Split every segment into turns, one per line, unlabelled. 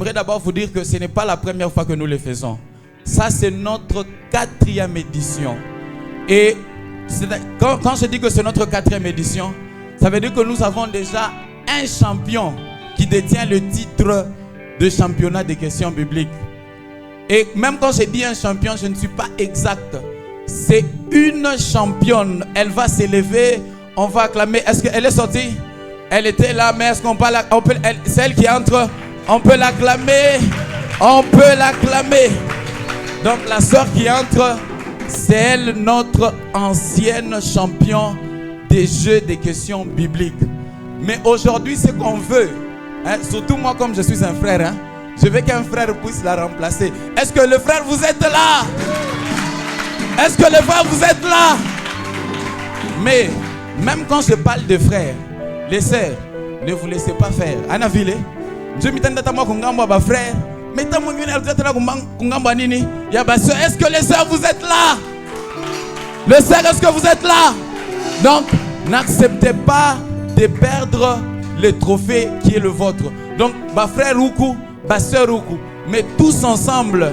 J'aimerais d'abord vous dire que ce n'est pas la première fois que nous le faisons. Ça, c'est notre 4e édition. Et quand je dis que c'est notre 4e édition, ça veut dire que nous avons déjà un champion qui détient le titre de championnat des questions bibliques. Et même quand je dis un champion, je ne suis pas exact. C'est une championne. Elle va s'élever, on va acclamer. Est-ce qu'elle est sortie? Elle était là, mais est-ce qu'on peut l'acclamer? Celle qui entre, on peut l'acclamer. On peut l'acclamer. Donc la sœur qui entre, c'est elle, notre ancienne championne des jeux des questions bibliques. Mais aujourd'hui, ce qu'on veut, hein, surtout moi comme je suis un frère, hein, je veux qu'un frère puisse la remplacer. Est-ce que le frère, vous êtes là? Est-ce que le frère, vous êtes là? Mais même quand je parle de frères, les sœurs, ne vous laissez pas faire. Anavile, je m'étends à moi qu'on frère. Mais est-ce que les sœurs, vous êtes là? Les sœurs, est-ce que vous êtes là? Donc, n'acceptez pas de perdre le trophée qui est le vôtre. Donc, ma frère Roukou, ma soeur Roukou, mais tous ensemble,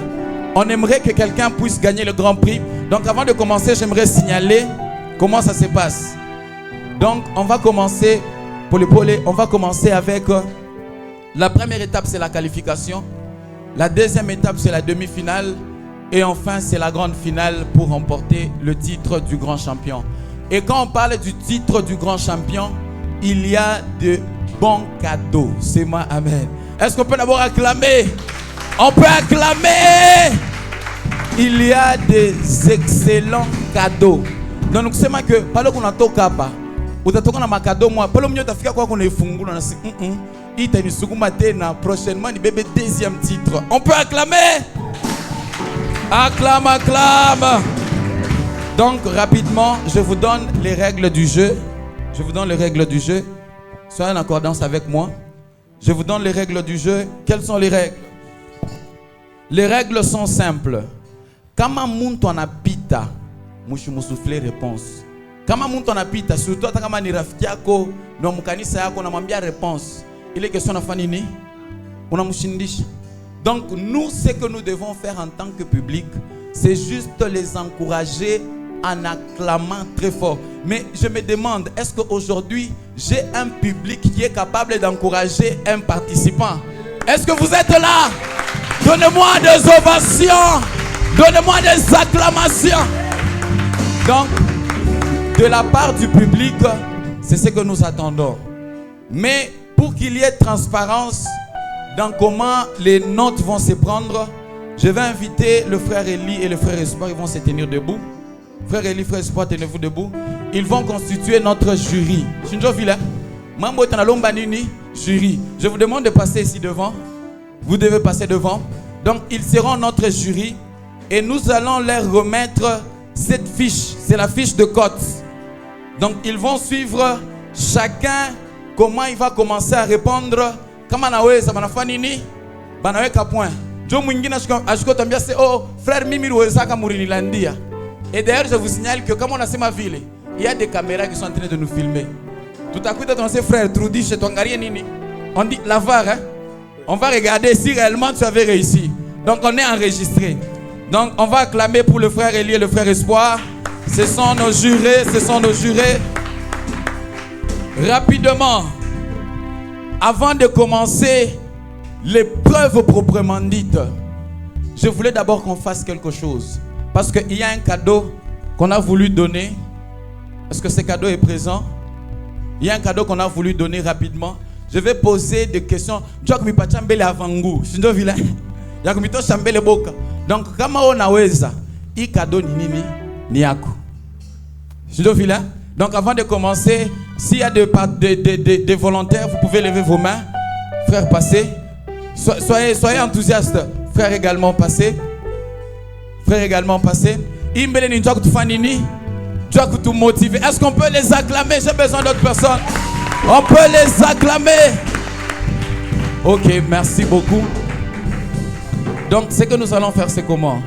on aimerait que quelqu'un puisse gagner le grand prix. Donc, avant de commencer, j'aimerais signaler comment ça se passe. Donc, on va commencer, on va commencer avec la première étape, c'est la qualification. La deuxième étape, c'est la demi-finale. Et enfin, c'est la grande finale pour remporter le titre du grand champion. Et quand on parle du titre du grand champion, il y a de bons cadeaux. C'est moi, amen. Est-ce qu'on peut d'abord acclamer? On peut acclamer. Il y a des excellents cadeaux. Donc, c'est moi que, par qu'on a tout capa. Ou t'as tout qu'on a ma cadeau, moi. Par le mieux, t'as fait quoi qu'on est fungou. On a dit, il t'a dit, prochainement, il bébé deuxième titre. On peut acclamer. Acclame, acclame. Donc, rapidement, je vous donne les règles du jeu. Je vous donne les règles du jeu. Soyez en accordance avec moi. Je vous donne les règles du jeu. Quelles sont les règles? Les règles sont simples. Kama muntu anapita, mushimusufle réponse. Kama muntu anapita, surtout kama ni rafiki yako, na mkanisa yako unamwambia réponse. Ile question nafanya nini? Unamshindisha. Donc nous, ce que nous devons faire en tant que public, c'est juste les encourager en acclamant très fort. Mais je me demande, est-ce qu'aujourd'hui, j'ai un public qui est capable d'encourager un participant? Est-ce que vous êtes là? Donnez-moi des ovations. Donnez-moi des acclamations. Donc, de la part du public, c'est ce que nous attendons. Mais pour qu'il y ait transparence dans comment les notes vont se prendre, je vais inviter le frère Eli et le frère Espoir. Ils vont se tenir debout. Frère Eli, frère Espoir, tenez-vous debout. Ils vont constituer notre jury. Jury. Je vous demande de passer ici devant. Vous devez passer devant. Donc, ils seront notre jury. Et nous allons leur remettre cette fiche. C'est la fiche de cote. Donc, ils vont suivre chacun comment il va commencer à répondre. Comment ça va faire nini? Banawe ka point. Jo mwingine ashiko tambia c'est oh frère Mimi Ruwezaka Murinilandia. Et d'ailleurs je vous signale que comme on a fait ma ville, il y a des caméras qui sont en train de nous filmer. Tout à coup tu as frère Trudy chez ton gardien nini. On dit la VAR hein. On va regarder si réellement tu avais réussi. Donc on est enregistré. Donc on va acclamer pour le frère Elie et le frère Espoir. Ce sont nos jurés, ce sont nos jurés. Rapidement, avant de commencer l'épreuve proprement dite, je voulais d'abord qu'on fasse quelque chose. Parce qu'il y a un cadeau qu'on a voulu donner. Est-ce que ce cadeau est présent? Il y a un cadeau qu'on a voulu donner rapidement. Je vais poser des questions. Donc, comment on a weza? I cadeau ni nini ni yako. Donc, avant de commencer, s'il y a des volontaires, vous pouvez lever vos mains. Frère, passez. Soyez enthousiastes. Frère, également, passez. Frère, également, passez. Imbele ni njok tu fanini. Njok tu motiver. Est-ce qu'on peut les acclamer? J'ai besoin d'autres personnes. On peut les acclamer. Ok, merci beaucoup. Donc, ce que nous allons faire, c'est comment?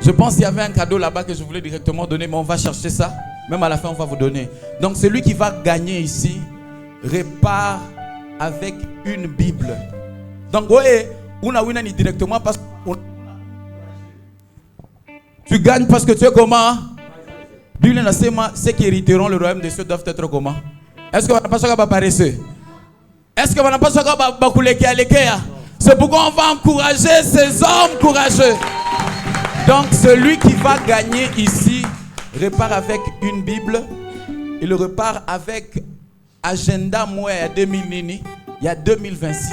Je pense qu'il y avait un cadeau là-bas que je voulais directement donner, mais on va chercher ça. Même à la fin, on va vous donner. Donc, celui qui va gagner ici repart avec une Bible. Donc, voyez, directement parce que tu gagnes parce que tu es comment? Bible n'a pas ceux qui hériteront le royaume des cieux doivent être comment? Est-ce que vous n'avez pas ça paresseux? Est-ce que vous n'avez pas ça? C'est pourquoi on va encourager ces hommes courageux. Donc celui qui va gagner ici repart avec une Bible. Il repart avec agenda moi il y a 2000 il y a 2026.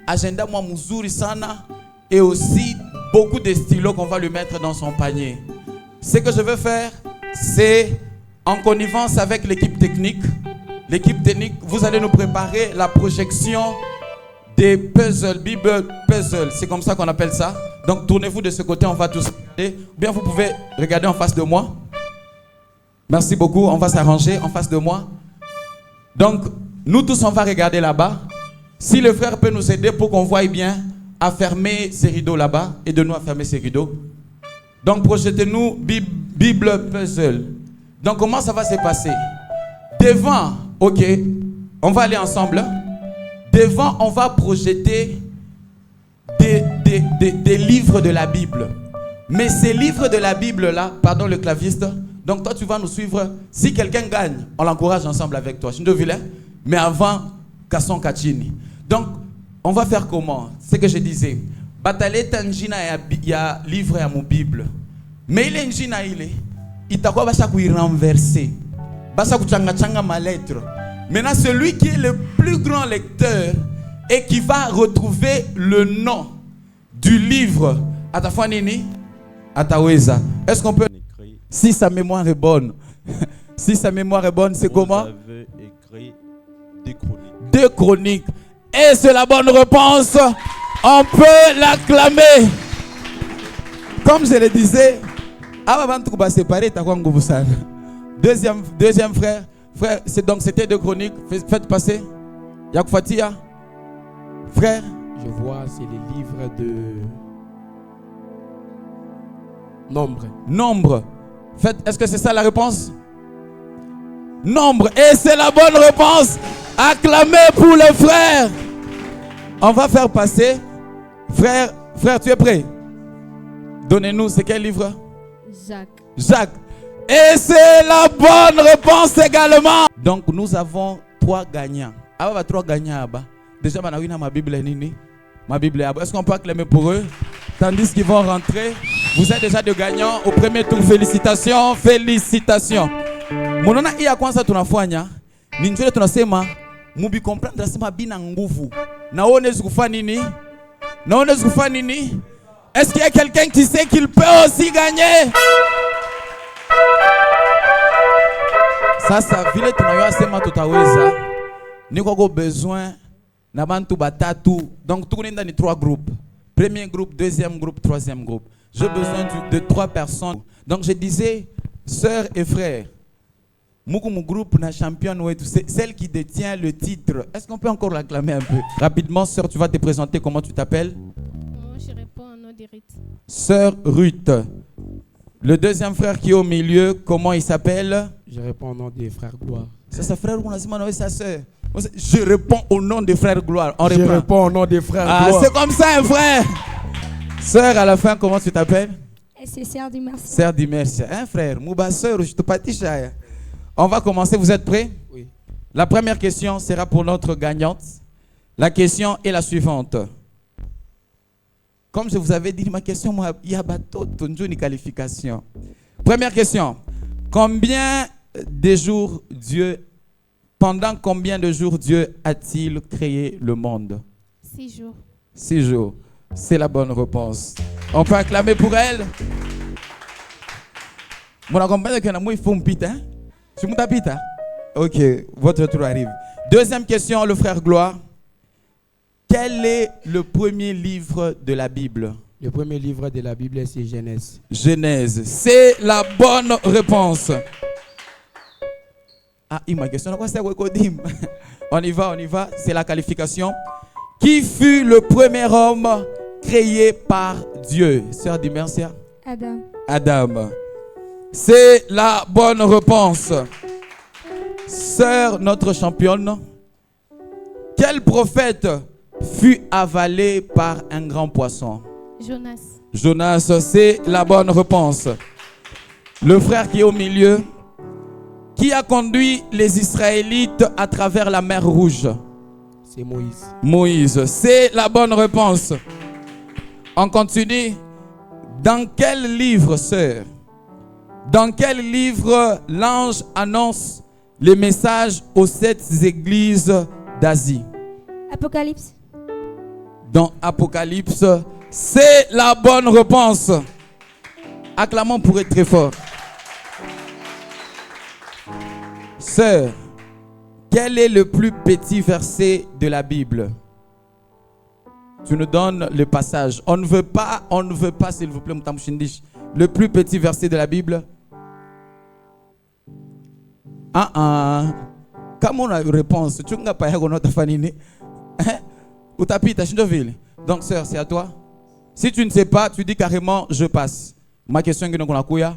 Agenda moi muzuri sana et aussi beaucoup de stylos qu'on va lui mettre dans son panier. Ce que je veux faire, c'est en connivence avec l'équipe technique. L'équipe technique, vous allez nous préparer la projection des puzzles, Bible puzzle, c'est comme ça qu'on appelle ça. Donc tournez-vous de ce côté, on va tous regarder. Bien, vous pouvez regarder en face de moi. Merci beaucoup, on va s'arranger en face de moi. Donc, nous tous, on va regarder là-bas. Si le frère peut nous aider pour qu'on voie bien à fermer ces rideaux là-bas, aidez-nous à fermer ces rideaux. Donc, projetez-nous Bible puzzle. Donc, comment ça va se passer? Devant, ok, on va aller ensemble. Devant, on va projeter des livres de la Bible. Mais ces livres de la Bible-là, pardon le claviste, donc toi tu vas nous suivre. Si quelqu'un gagne, on l'encourage ensemble avec toi. Mais avant, Kasson Kachini. Donc, on va faire comment? C'est que je disais. Batale Tanjina y a livre à mon Bible. Mais il est Njina il t'a quoi basa kui renverser. Basa kuchanga changa ma lettre. Maintenant, celui qui est le plus grand lecteur et qui va retrouver le nom du livre à ta foi nini, à ta weza. Est-ce qu'on peut, si sa mémoire est bonne, si sa mémoire est bonne, c'est comment? Vous avez écrit 2 chroniques. 2 chroniques. Et c'est la bonne réponse. On peut l'acclamer. Comme je le disais, avant de se séparer, t'as quoi en deuxième frère. Frère, c'était 2 chroniques. Faites passer. Yak Fatia. Frère.
Je vois, c'est les livres de Nombre.
Nombre. Est-ce que c'est ça la réponse? Nombre. Et c'est la bonne réponse. Acclamez pour le frère. On va faire passer. Frère, tu es prêt? Donnez-nous, c'est quel livre? Jacques. Et c'est la bonne réponse également. Donc nous avons 3 gagnants. Ah, 3 gagnants. Déjà, ma Bible est nini. Ma Bible est. Est-ce qu'on peut acclamer pour eux? Tandis qu'ils vont rentrer. Vous êtes déjà 2 gagnants au premier tour. Félicitations. Félicitations. Monona iya kwanza tunafanya. Ninjole tunasema mubi comprendre sema bina nguvu. Naone zikufa nini? Naone zikufa nini? Est-ce qu'il y a quelqu'un qui sait qu'il peut aussi gagner? Sasa vile tunayoa sema tutaweza. Niko go besoin na bantu batatu. Donc tout nenda ni 3 groupes. Premier groupe, deuxième groupe, troisième groupe. J'ai besoin de 3 personnes. Donc je disais sœurs et frères. Mon groupe na championne ouais, c'est celle qui détient le titre. Est-ce qu'on peut encore l'acclamer un peu? Rapidement, sœur, tu vas te présenter. Comment tu t'appelles?
Moi, je réponds au nom de Ruth.
Sœur Ruth. Le deuxième frère qui est au milieu, comment il s'appelle?
Je réponds au nom des frères Gloire.
C'est sa frère ou sa sœur? Je réponds au nom des frères Gloire.
Je réponds au nom des frères Gloire.
C'est comme ça, un frère. Sœur, à la fin, comment tu t'appelles?
C'est Sœur du Merci.
Sœur du Merci. Un frère, Mouba sœur, je te pâtis. On va commencer, vous êtes prêts?
Oui.
La première question sera pour notre gagnante. La question est la suivante. Comme je vous avais dit, ma question, moi, il y a une qualification. Première question. Pendant combien de jours Dieu a-t-il créé le monde?
6 jours.
6 jours. C'est la bonne réponse. On peut acclamer pour elle. Mon accompagne que il faut un pita. Tu me tapis, ok, votre tour arrive. Deuxième question, le frère Gloire. Quel est le premier livre de la Bible?
Le premier livre de la Bible, c'est Genèse.
Genèse, c'est la bonne réponse. Ah, il m'a question. On y va, c'est la qualification. Qui fut le premier homme créé par Dieu? Sœur Dimercia? Adam. C'est la bonne réponse. Sœur, notre championne, quel prophète fut avalé par un grand poisson?
Jonas.
Jonas, c'est la bonne réponse. Le frère qui est au milieu, qui a conduit les Israélites à travers la mer Rouge?
C'est Moïse.
Moïse, c'est la bonne réponse. On continue. Dans quel livre, sœur? Dans quel livre l'ange annonce les messages aux 7 églises d'Asie?
Apocalypse.
Dans Apocalypse, c'est la bonne réponse. Acclamons pour être très fort. Sœur, quel est le plus petit verset de la Bible? Tu nous donnes le passage. On ne veut pas, s'il vous plaît, Mtamshindish. Le plus petit verset de la Bible. Comme on a une réponse, tu n'as pas une fanine. Ou tapita, Chindoville. Donc, sœur, c'est à toi. Si tu ne sais pas, tu dis carrément, je passe. Ma question est que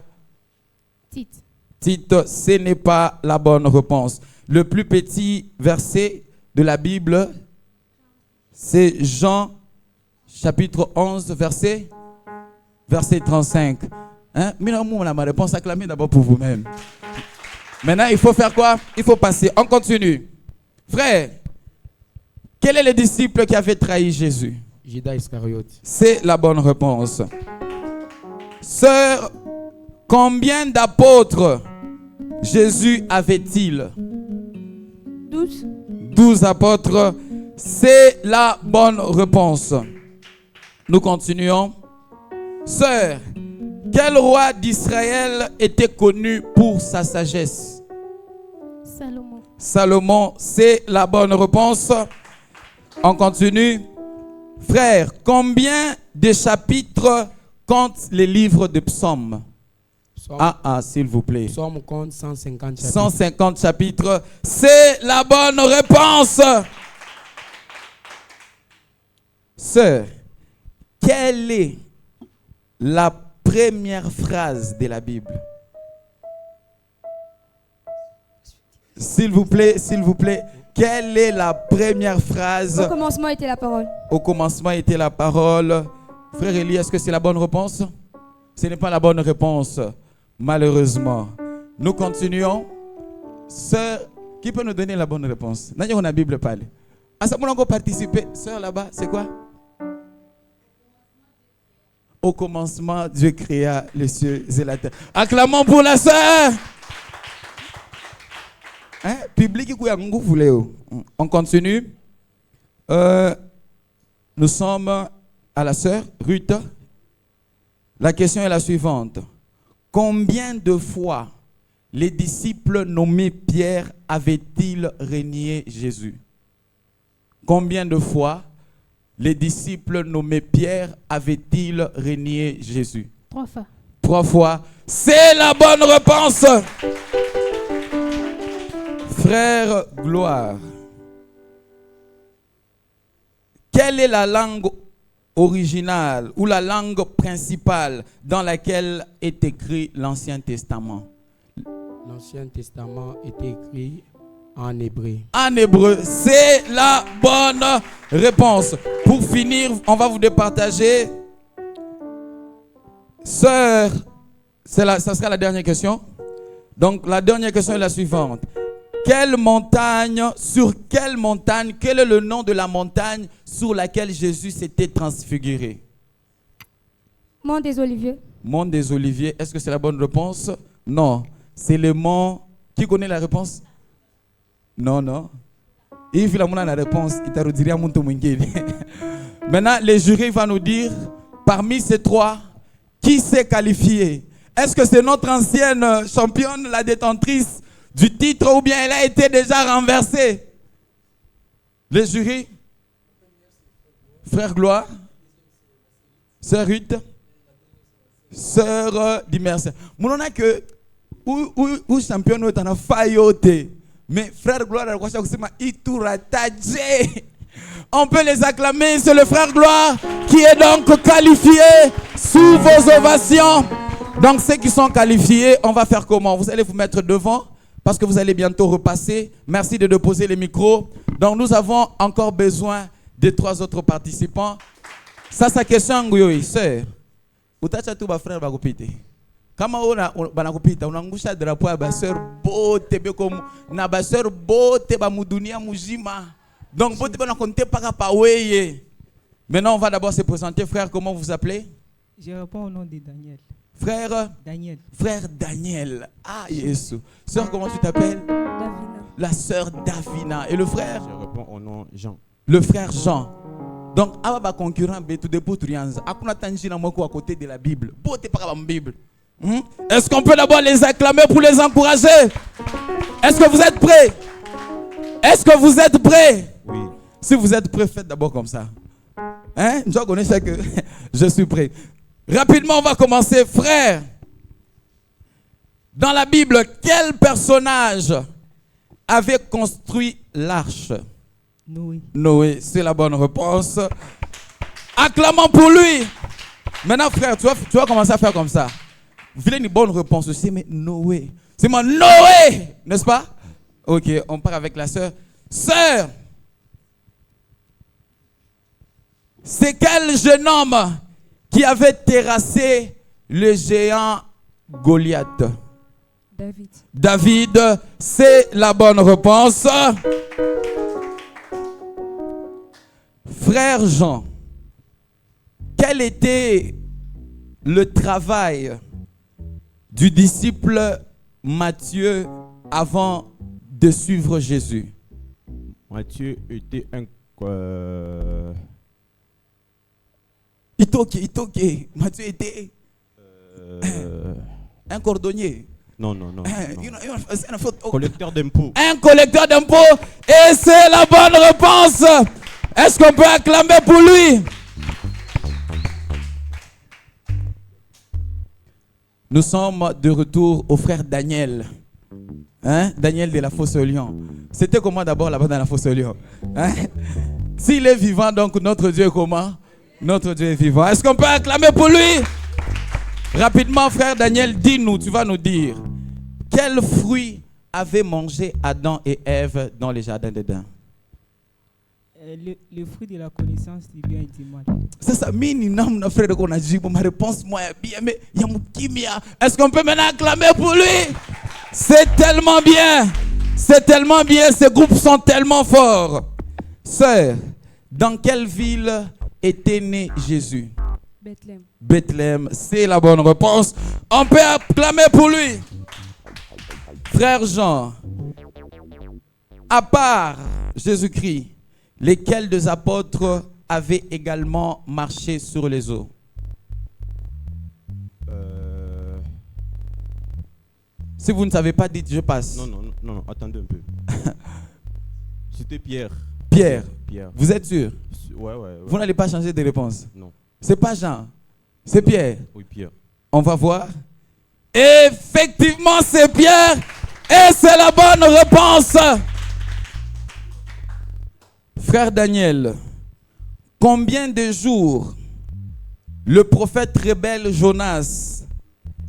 Tite.
Tite, ce n'est pas la bonne réponse. Le plus petit verset de la Bible, c'est Jean chapitre 11, verset 35. Ma réponse, acclamez d'abord pour vous-même. Maintenant, il faut faire quoi? Il faut passer. On continue. Frère, quel est le disciple qui avait trahi Jésus?
Judas Iscariote.
C'est la bonne réponse. Sœur, combien d'apôtres Jésus avait-il?
12.
12 apôtres. C'est la bonne réponse. Nous continuons. Sœur, quel roi d'Israël était connu pour sa sagesse?
Salomon.
Salomon, c'est la bonne réponse. On continue. Frère, combien de chapitres comptent les livres de psaumes? S'il vous plaît.
Psaume compte 150 chapitres.
150 chapitres. C'est la bonne réponse. Sœur, quelle est la première phrase de la Bible? S'il vous plaît, s'il vous plaît. Quelle est la première phrase?
Au commencement était la parole.
Au commencement était la parole. Frère Élie, est-ce que c'est la bonne réponse? Ce n'est pas la bonne réponse, malheureusement. Nous continuons. Sœur, qui peut nous donner la bonne réponse? Nous avons la Bible parle. À ça, on participer. Sœur là-bas, c'est quoi? Au commencement, Dieu créa les cieux et la terre. Acclamons pour la sœur. Public, on continue. Nous sommes à la sœur Ruth. La question est la suivante. Combien de fois les disciples nommés Pierre avaient-ils renié Jésus? Combien de fois les disciples nommés Pierre avaient-ils renié Jésus?
3 fois.
3 fois. C'est la bonne réponse. Frère Gloire, quelle est la langue originale ou la langue principale dans laquelle est écrit l'Ancien Testament?
L'Ancien Testament était écrit en hébreu.
En hébreu, c'est la bonne réponse. Pour finir, on va vous départager. Sœur, ça sera la dernière question. Donc la dernière question est la suivante. Quelle montagne, quel est le nom de la montagne sur laquelle Jésus s'était transfiguré?
Mont des Oliviers.
Mont des Oliviers, est-ce que c'est la bonne réponse? Non, c'est le mont... Qui connaît la réponse? Non. Il a la réponse. Maintenant, le jury va nous dire, parmi ces 3, qui s'est qualifié? Est-ce que c'est notre ancienne championne, la détentrice du titre, ou bien elle a été déjà renversée? Le jury? Frère Gloire? Sœur Ruth? Sœur Dimerse. Mon a que ou championne est en failloté. Mais frère Gloire, on peut les acclamer. C'est le frère Gloire qui est donc qualifié sous vos ovations. Donc ceux qui sont qualifiés, on va faire comment? Vous allez vous mettre devant parce que vous allez bientôt repasser. Merci de déposer les micros. Donc nous avons encore besoin des 3 autres participants. Ça, c'est question, oui, sœur. Utacha tu ba frère ba kupite. Kama ona bana kupita unangusha drapeau ya ba sœur bote be comme na ba sœur bote ba mudunia muzima. Donc bote bana compter pas pa weye. Maintenant on va d'abord se présenter. Frère, comment vous appelez?
Je réponds au nom de Daniel.
Frère
Daniel.
Frère Daniel. Ah, Jésus. Sœur, comment tu t'appelles?
Davina.
La sœur Davina. Et le frère?
Je réponds au nom Jean.
Le frère Jean. Donc, aba concurrent betu de Poutrianza. Akuna tanjina moko à côté de la Bible. Bote pas la Bible. Est-ce qu'on peut d'abord les acclamer pour les encourager? Est-ce que vous êtes prêts? Est-ce que vous êtes prêts?
Oui.
Si vous êtes prêts, faites d'abord comme ça. Hein? Je connais que je suis prêt. Rapidement, on va commencer. Frère, dans la Bible, quel personnage avait construit l'arche?
Noé.
Noé, c'est la bonne réponse. Acclamons pour lui. Maintenant, frère, tu vas commencer à faire comme ça. Vous voulez une bonne réponse aussi, mais Noé. C'est moi, Noé, n'est-ce pas? Ok, on part avec la sœur. Sœur, c'est quel jeune homme qui avait terrassé le géant Goliath?
David.
David, c'est la bonne réponse. Frère Jean, quel était le travail du disciple Matthieu avant de suivre Jésus?
Matthieu était un...
Itoke. Matthieu était un cordonnier.
Non.
Un
Collecteur d'impôts.
Un collecteur d'impôts. Et c'est la bonne réponse. Est-ce qu'on peut acclamer pour lui? Nous sommes de retour au frère Daniel. Hein? Daniel de la Fosse au Lion. C'était comment d'abord là-bas dans la Fosse au Lion? Hein? S'il est vivant, donc notre Dieu est comment? Notre Dieu est vivant. Est-ce qu'on peut acclamer pour lui? Rapidement, frère Daniel, dis-nous, tu vas nous dire, quel fruit avaient mangé Adam et Ève dans les jardins d'Éden?
Le fruit de la connaissance du bien et du mal.
C'est ça, frère, qu'on a dit, ma réponse, moi, bien, mais il y a mon kimia. Est-ce qu'on peut maintenant acclamer pour lui? C'est tellement bien. C'est tellement bien. Ces groupes sont tellement forts. Sœur, dans quelle ville était né Jésus?
Bethléem.
Bethléem, c'est la bonne réponse. On peut acclamer pour lui. Frère Jean, à part Jésus-Christ, lesquels des apôtres avaient également marché sur les eaux? Si vous ne savez pas, dites je passe.
Non, attendez un peu. C'était Pierre.
Pierre.
Pierre.
Vous êtes sûr?
Ouais.
Vous n'allez pas changer de réponse?
Non.
C'est pas Jean, c'est Pierre.
Oui, Pierre.
On va voir. Effectivement, c'est Pierre. Et c'est la bonne réponse. Frère Daniel, combien de jours le prophète rebelle Jonas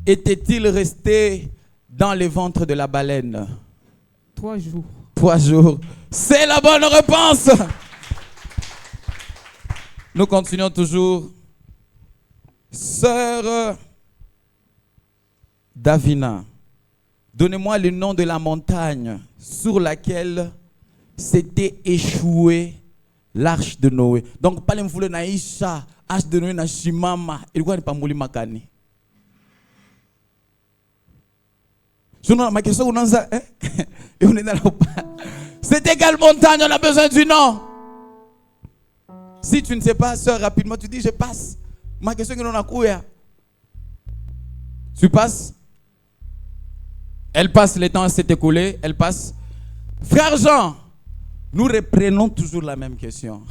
était-il resté dans le ventre de la baleine?
3 jours.
3 jours. C'est la bonne réponse. Nous continuons toujours. Sœur Davina, donnez-moi le nom de la montagne sur laquelle s'était échouée l'arche de Noé. Donc, pas les naïcha, arche de Noé na shimama, il quoi pas mouli makani. Ma question, c'était quelle montagne? On a besoin du nom. Si tu ne sais pas, sœur, rapidement, tu dis je passe. Ma question est a couillé. Tu passes? Elle passe, le temps s'est écoulé, elle passe. Frère Jean, nous reprenons toujours la même question.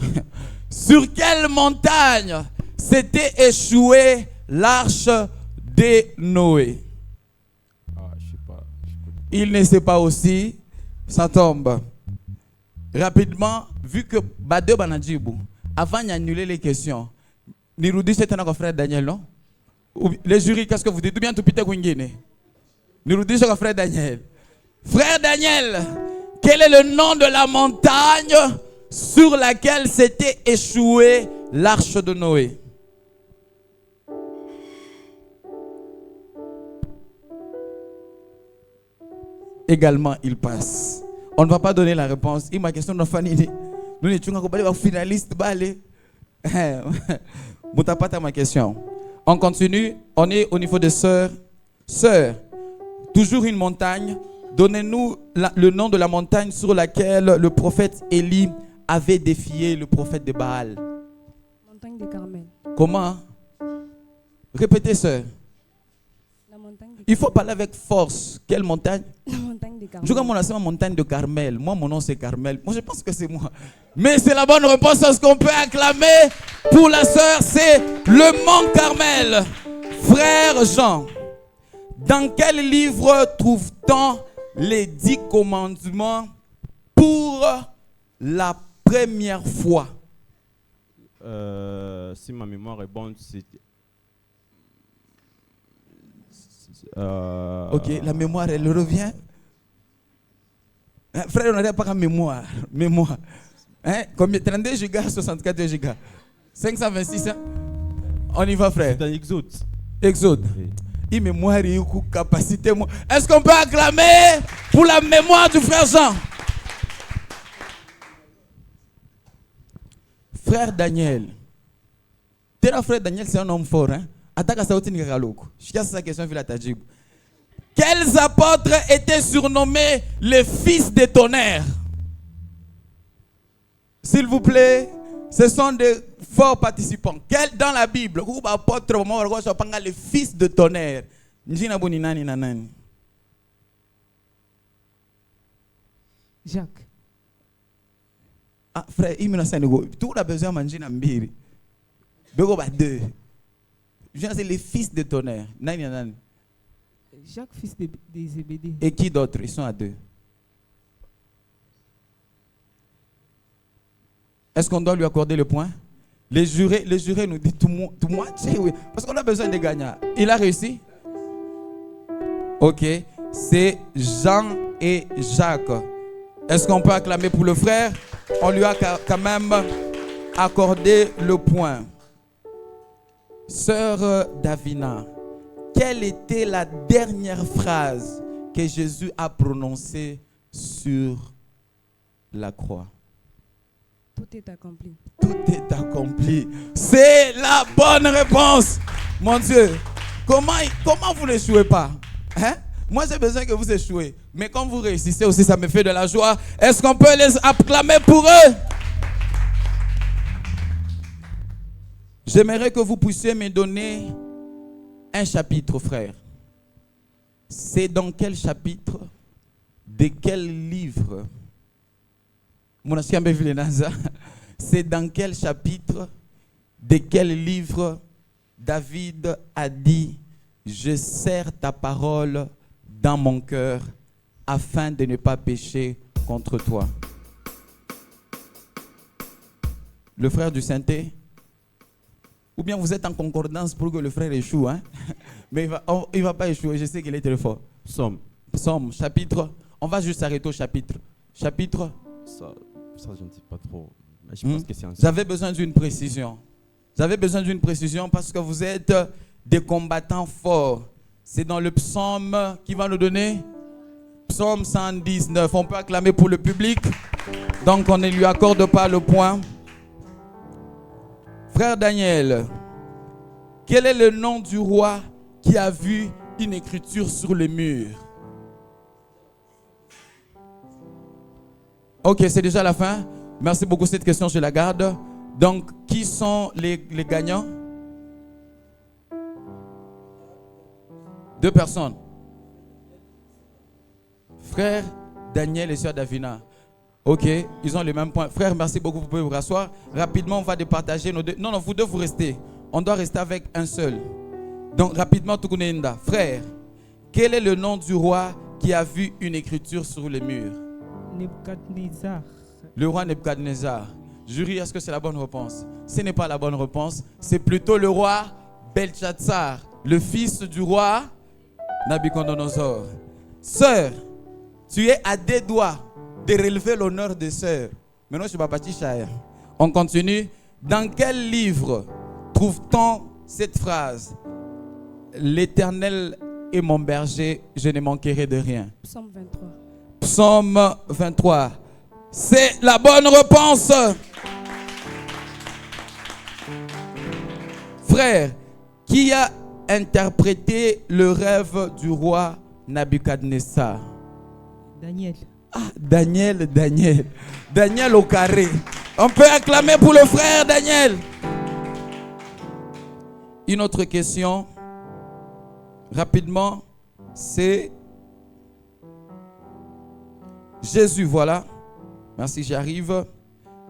Sur quelle montagne s'était échouée l'arche de Noé?
Je sais pas.
Il ne sait pas aussi, ça tombe. Rapidement, vu que Bade Banadjibou, avant d'annuler les questions, Niroudi c'est un frère Daniel, non? Les jurys, qu'est-ce que vous dites? Ou bien tout pite Kwingine? Niroudi c'est un frère Daniel. Frère Daniel, quel est le nom de la montagne sur laquelle s'était échouée l'arche de Noé. Également, il passe. On ne va pas donner la réponse. Et ma question, nous sommes finalistes. Ma question. On continue. On est au niveau des sœurs. Sœurs, toujours une montagne. Donnez-nous le nom de la montagne sur laquelle le prophète Élie avait défié le prophète de Baal.
Montagne de Carmel.
Comment? Répétez, sœur.
La montagne de
Il faut parler avec force. Quelle montagne?
La montagne de Carmel.
Je vois mon nom, c'est la montagne de Carmel. Moi, mon nom, c'est Carmel. Moi, je pense que c'est moi. Mais c'est la bonne réponse. Est-ce qu'on peut acclamer pour la sœur? C'est le mont Carmel. Frère Jean, dans quel livre trouve-t-on les 10 commandements pour la première fois?
Si ma mémoire est bonne, c'est...
Ok, la mémoire, elle revient. Frère, on n'aurait pas qu'à mémoire. Mémoire. Hein? Combien? 32 gigas, 64 gigas. 526, hein? On y va, frère.
C'est un Exode.
Exode.
Oui.
Il mémoire et une capacité. Est-ce qu'on peut acclamer pour la mémoire du frère Jean? Frère Daniel. Frère Daniel, c'est un homme fort. Hein? Quels apôtres étaient surnommés les fils des tonnerres? S'il vous plaît, ce sont des forts participants. Dans la Bible, les fils de tonnerre.
Jacques.
Ah, frère, tout a besoin de manger un mbiri. Deux. C'est les fils de tonnerre.
Jacques, fils de Zébédée.
Et qui d'autre? Ils sont à 2. Est-ce qu'on doit lui accorder le point? Les jurés nous disent tout moi, oui. Parce qu'on a besoin de gagnants. Il a réussi? Ok. C'est Jean et Jacques. Est-ce qu'on peut acclamer pour le frère? On lui a quand même accordé le point. Sœur Davina, quelle était la dernière phrase que Jésus a prononcée sur la croix?
Tout est accompli.
Tout est accompli. C'est la bonne réponse. Mon Dieu, comment vous n'échouez pas? Hein? Moi, j'ai besoin que vous échouez. Mais quand vous réussissez aussi, ça me fait de la joie. Est-ce qu'on peut les acclamer pour eux? J'aimerais que vous puissiez me donner un chapitre, frère. C'est dans quel chapitre? De quel livre? C'est dans quel chapitre? De quel livre David a dit: je serre ta parole dans mon cœur afin de ne pas pécher contre toi? Le frère du synthé? Ou bien vous êtes en concordance pour que le frère échoue, hein? Mais il va pas échouer, je sais qu'il est très fort. Psaume, chapitre. On va juste s'arrêter au chapitre. Chapitre.
Ça, je ne sais pas trop. Mais je pense que c'est un...
J'avais besoin d'une précision. J'avais besoin d'une précision parce que vous êtes des combattants forts. C'est dans le psaume qui va nous donner. Psaume 119. On peut acclamer pour le public. Donc on ne lui accorde pas le point. Frère Daniel, quel est le nom du roi qui a vu une écriture sur le mur? Ok, c'est déjà la fin. Merci beaucoup, cette question, je la garde. Donc, qui sont les gagnants? 2 personnes. Frère Daniel et sœur Davina. Ok, ils ont les mêmes points. Frère, merci beaucoup, vous pouvez vous rasseoir. Rapidement, on va départager nos deux. Non, vous deux, vous restez. On doit rester avec un seul. Donc, rapidement, Tukunenda. Frère, quel est le nom du roi qui a vu une écriture sur les murs?
Nebuchadnezzar.
Le roi Nebuchadnezzar. Jury, est-ce que c'est la bonne réponse? Ce n'est pas la bonne réponse. C'est plutôt le roi Belchatsar, le fils du roi Nabucodonosor. Sœur, tu es à 2 doigts de relever l'honneur de sœur. Maintenant, je suis Babati Chaya. On continue. Dans quel livre trouve-t-on cette phrase? L'Éternel est mon berger, je ne manquerai de rien.
Psaume 23.
Psaume 23. C'est la bonne réponse. Frère, qui a interprété le rêve du roi Nabucodonosor?
Daniel.
Ah, Daniel au carré. On peut acclamer pour le frère Daniel. Une autre question, rapidement, c'est Jésus, voilà. Merci, j'arrive.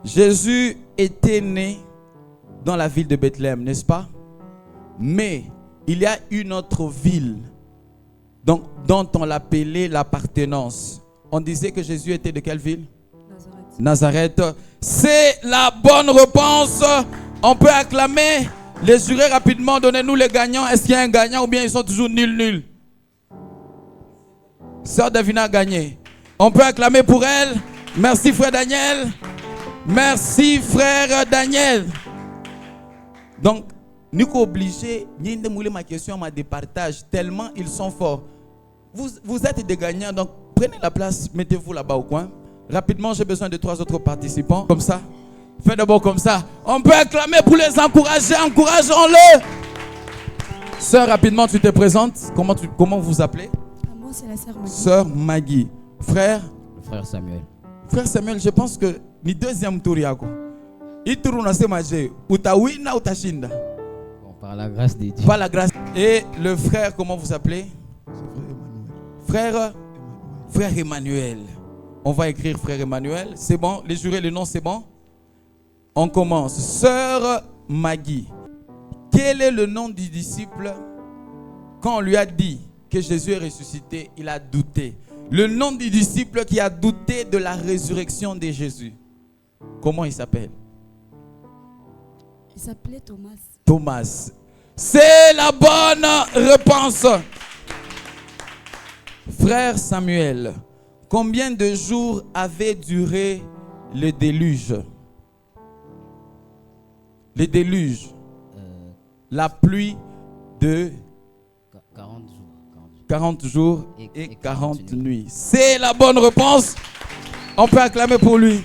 Jésus était né dans la ville de Bethléem, n'est-ce pas? Mais il y a une autre ville dont on l'appelait l'appartenance. On disait que Jésus était de quelle ville? Nazareth. C'est la bonne réponse. On peut acclamer les jurés rapidement. Donnez-nous les gagnants. Est-ce qu'il y a un gagnant ou bien ils sont toujours nuls? Sœur Davina a gagné. On peut acclamer pour elle. Merci frère Daniel. Merci frère Daniel. Donc, nous sommes obligés, ma question m'a départage tellement ils sont forts. Vous êtes des gagnants, donc prenez la place, mettez-vous là-bas au coin. Rapidement, j'ai besoin de 3 autres participants. Comme ça. Faites d'abord comme ça. On peut acclamer pour les encourager. Encourageons-le. Sœur, rapidement, tu te présentes. Comment vous vous appelez?
Moi, c'est la sœur Maggie.
Sœur Maggie. Frère?
Le frère Samuel.
Frère Samuel, je pense que ni deuxième tour yako. Il tourne à manger. Ou ta wina ou ta shinda.
Bon, par la grâce de Dieu.
Par la grâce. Et le frère, comment vous appelez? Frère Emmanuel. On va écrire frère Emmanuel. C'est bon? Les jurés, le nom, c'est bon? On commence. Sœur Maggie. Quel est le nom du disciple? Quand on lui a dit que Jésus est ressuscité, il a douté. Le nom du disciple qui a douté de la résurrection de Jésus. Comment il s'appelle?
Il s'appelait Thomas.
Thomas. C'est la bonne réponse. Frère Samuel, combien de jours avait duré le déluge? Le déluge. La pluie de 40 jours et 40 nuits. C'est la bonne réponse. On peut acclamer pour lui.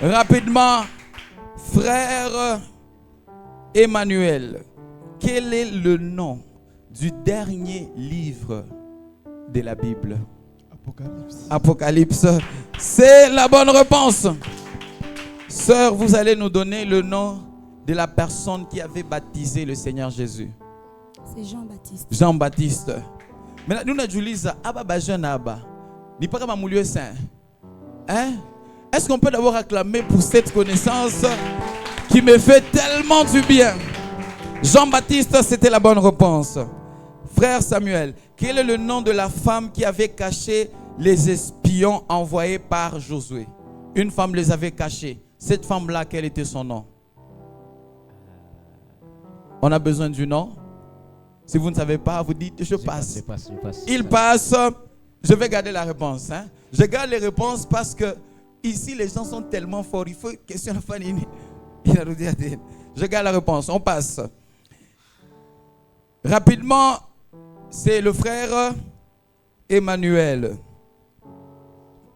Rapidement, frère Emmanuel, quel est le nom du dernier livre de la Bible? Apocalypse. C'est la bonne réponse. Sœur, vous allez nous donner le nom de la personne qui avait baptisé le Seigneur Jésus.
C'est Jean-Baptiste.
Jean-Baptiste. Maintenant, nous avons Abba jeune Abba. N'est pas comme un saint. Hein? Est-ce qu'on peut d'abord acclamer pour cette connaissance qui me fait tellement du bien? Jean-Baptiste, c'était la bonne réponse. Frère Samuel, quel est le nom de la femme qui avait caché les espions envoyés par Josué? Une femme les avait cachés. Cette femme-là, quel était son nom? On a besoin du nom. Si vous ne savez pas, vous dites je passe. Il passe. Je vais garder la réponse. Hein? Je garde les réponses parce que ici les gens sont tellement forts. Il faut question la famille. Je garde la réponse. On passe. Rapidement, c'est le frère Emmanuel.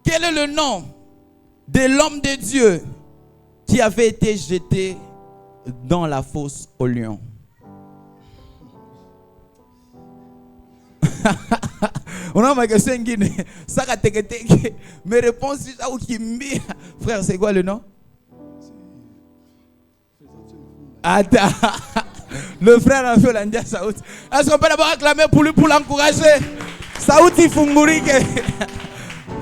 Quel est le nom de l'homme de Dieu qui avait été jeté dans la fosse au lion? On a ma question guinée. Mes réponses, frère, c'est quoi le nom? Attends. Le frère a fait l'India Saoud. Est-ce qu'on peut d'abord acclamer pour lui pour l'encourager? Saoud il funguri.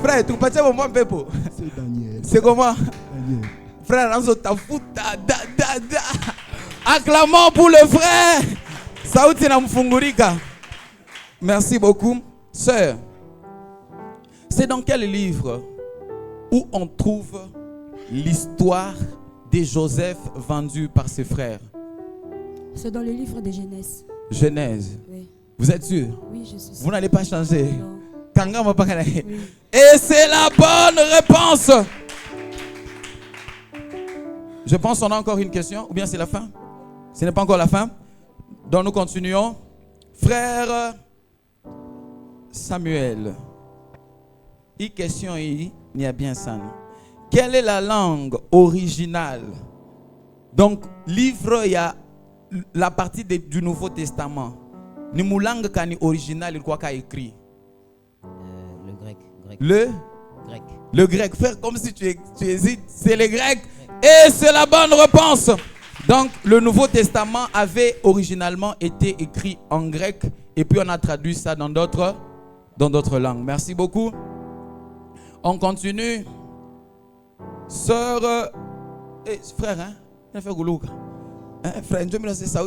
Frère, tu peux pas mon pepo.
C'est Daniel.
C'est comment?
Daniel.
Frère, on ta fouta. Acclamons pour le frère. Saoud il a mfungurika. Merci beaucoup. Sœur, c'est dans quel livre où on trouve l'histoire de Joseph vendu par ses frères?
C'est dans le livre de Genèse.
Genèse.
Oui.
Vous êtes sûr?
Oui, je suis sûre.
Vous n'allez pas changer?
Non.
Kanga m'a pas gagné.
Oui.
Et c'est la bonne réponse. Je pense qu'on a encore une question. Ou bien c'est la fin? Ce n'est pas encore la fin. Donc nous continuons. Frère Samuel. Il question il y a bien ça. Quelle est la langue originale? Donc livre il y a la partie du Nouveau Testament. Ni mu langue kani originale il quoi qu'a écrit?
Le grec.
Le
Grec.
Le grec. Frère, comme si tu hésites, c'est le grec. Et c'est la bonne réponse. Donc, le Nouveau Testament avait originalement été écrit en grec. Et puis, on a traduit ça dans d'autres langues. Merci beaucoup. On continue. Sœur... frère, hein? Frère, je me laisse ça.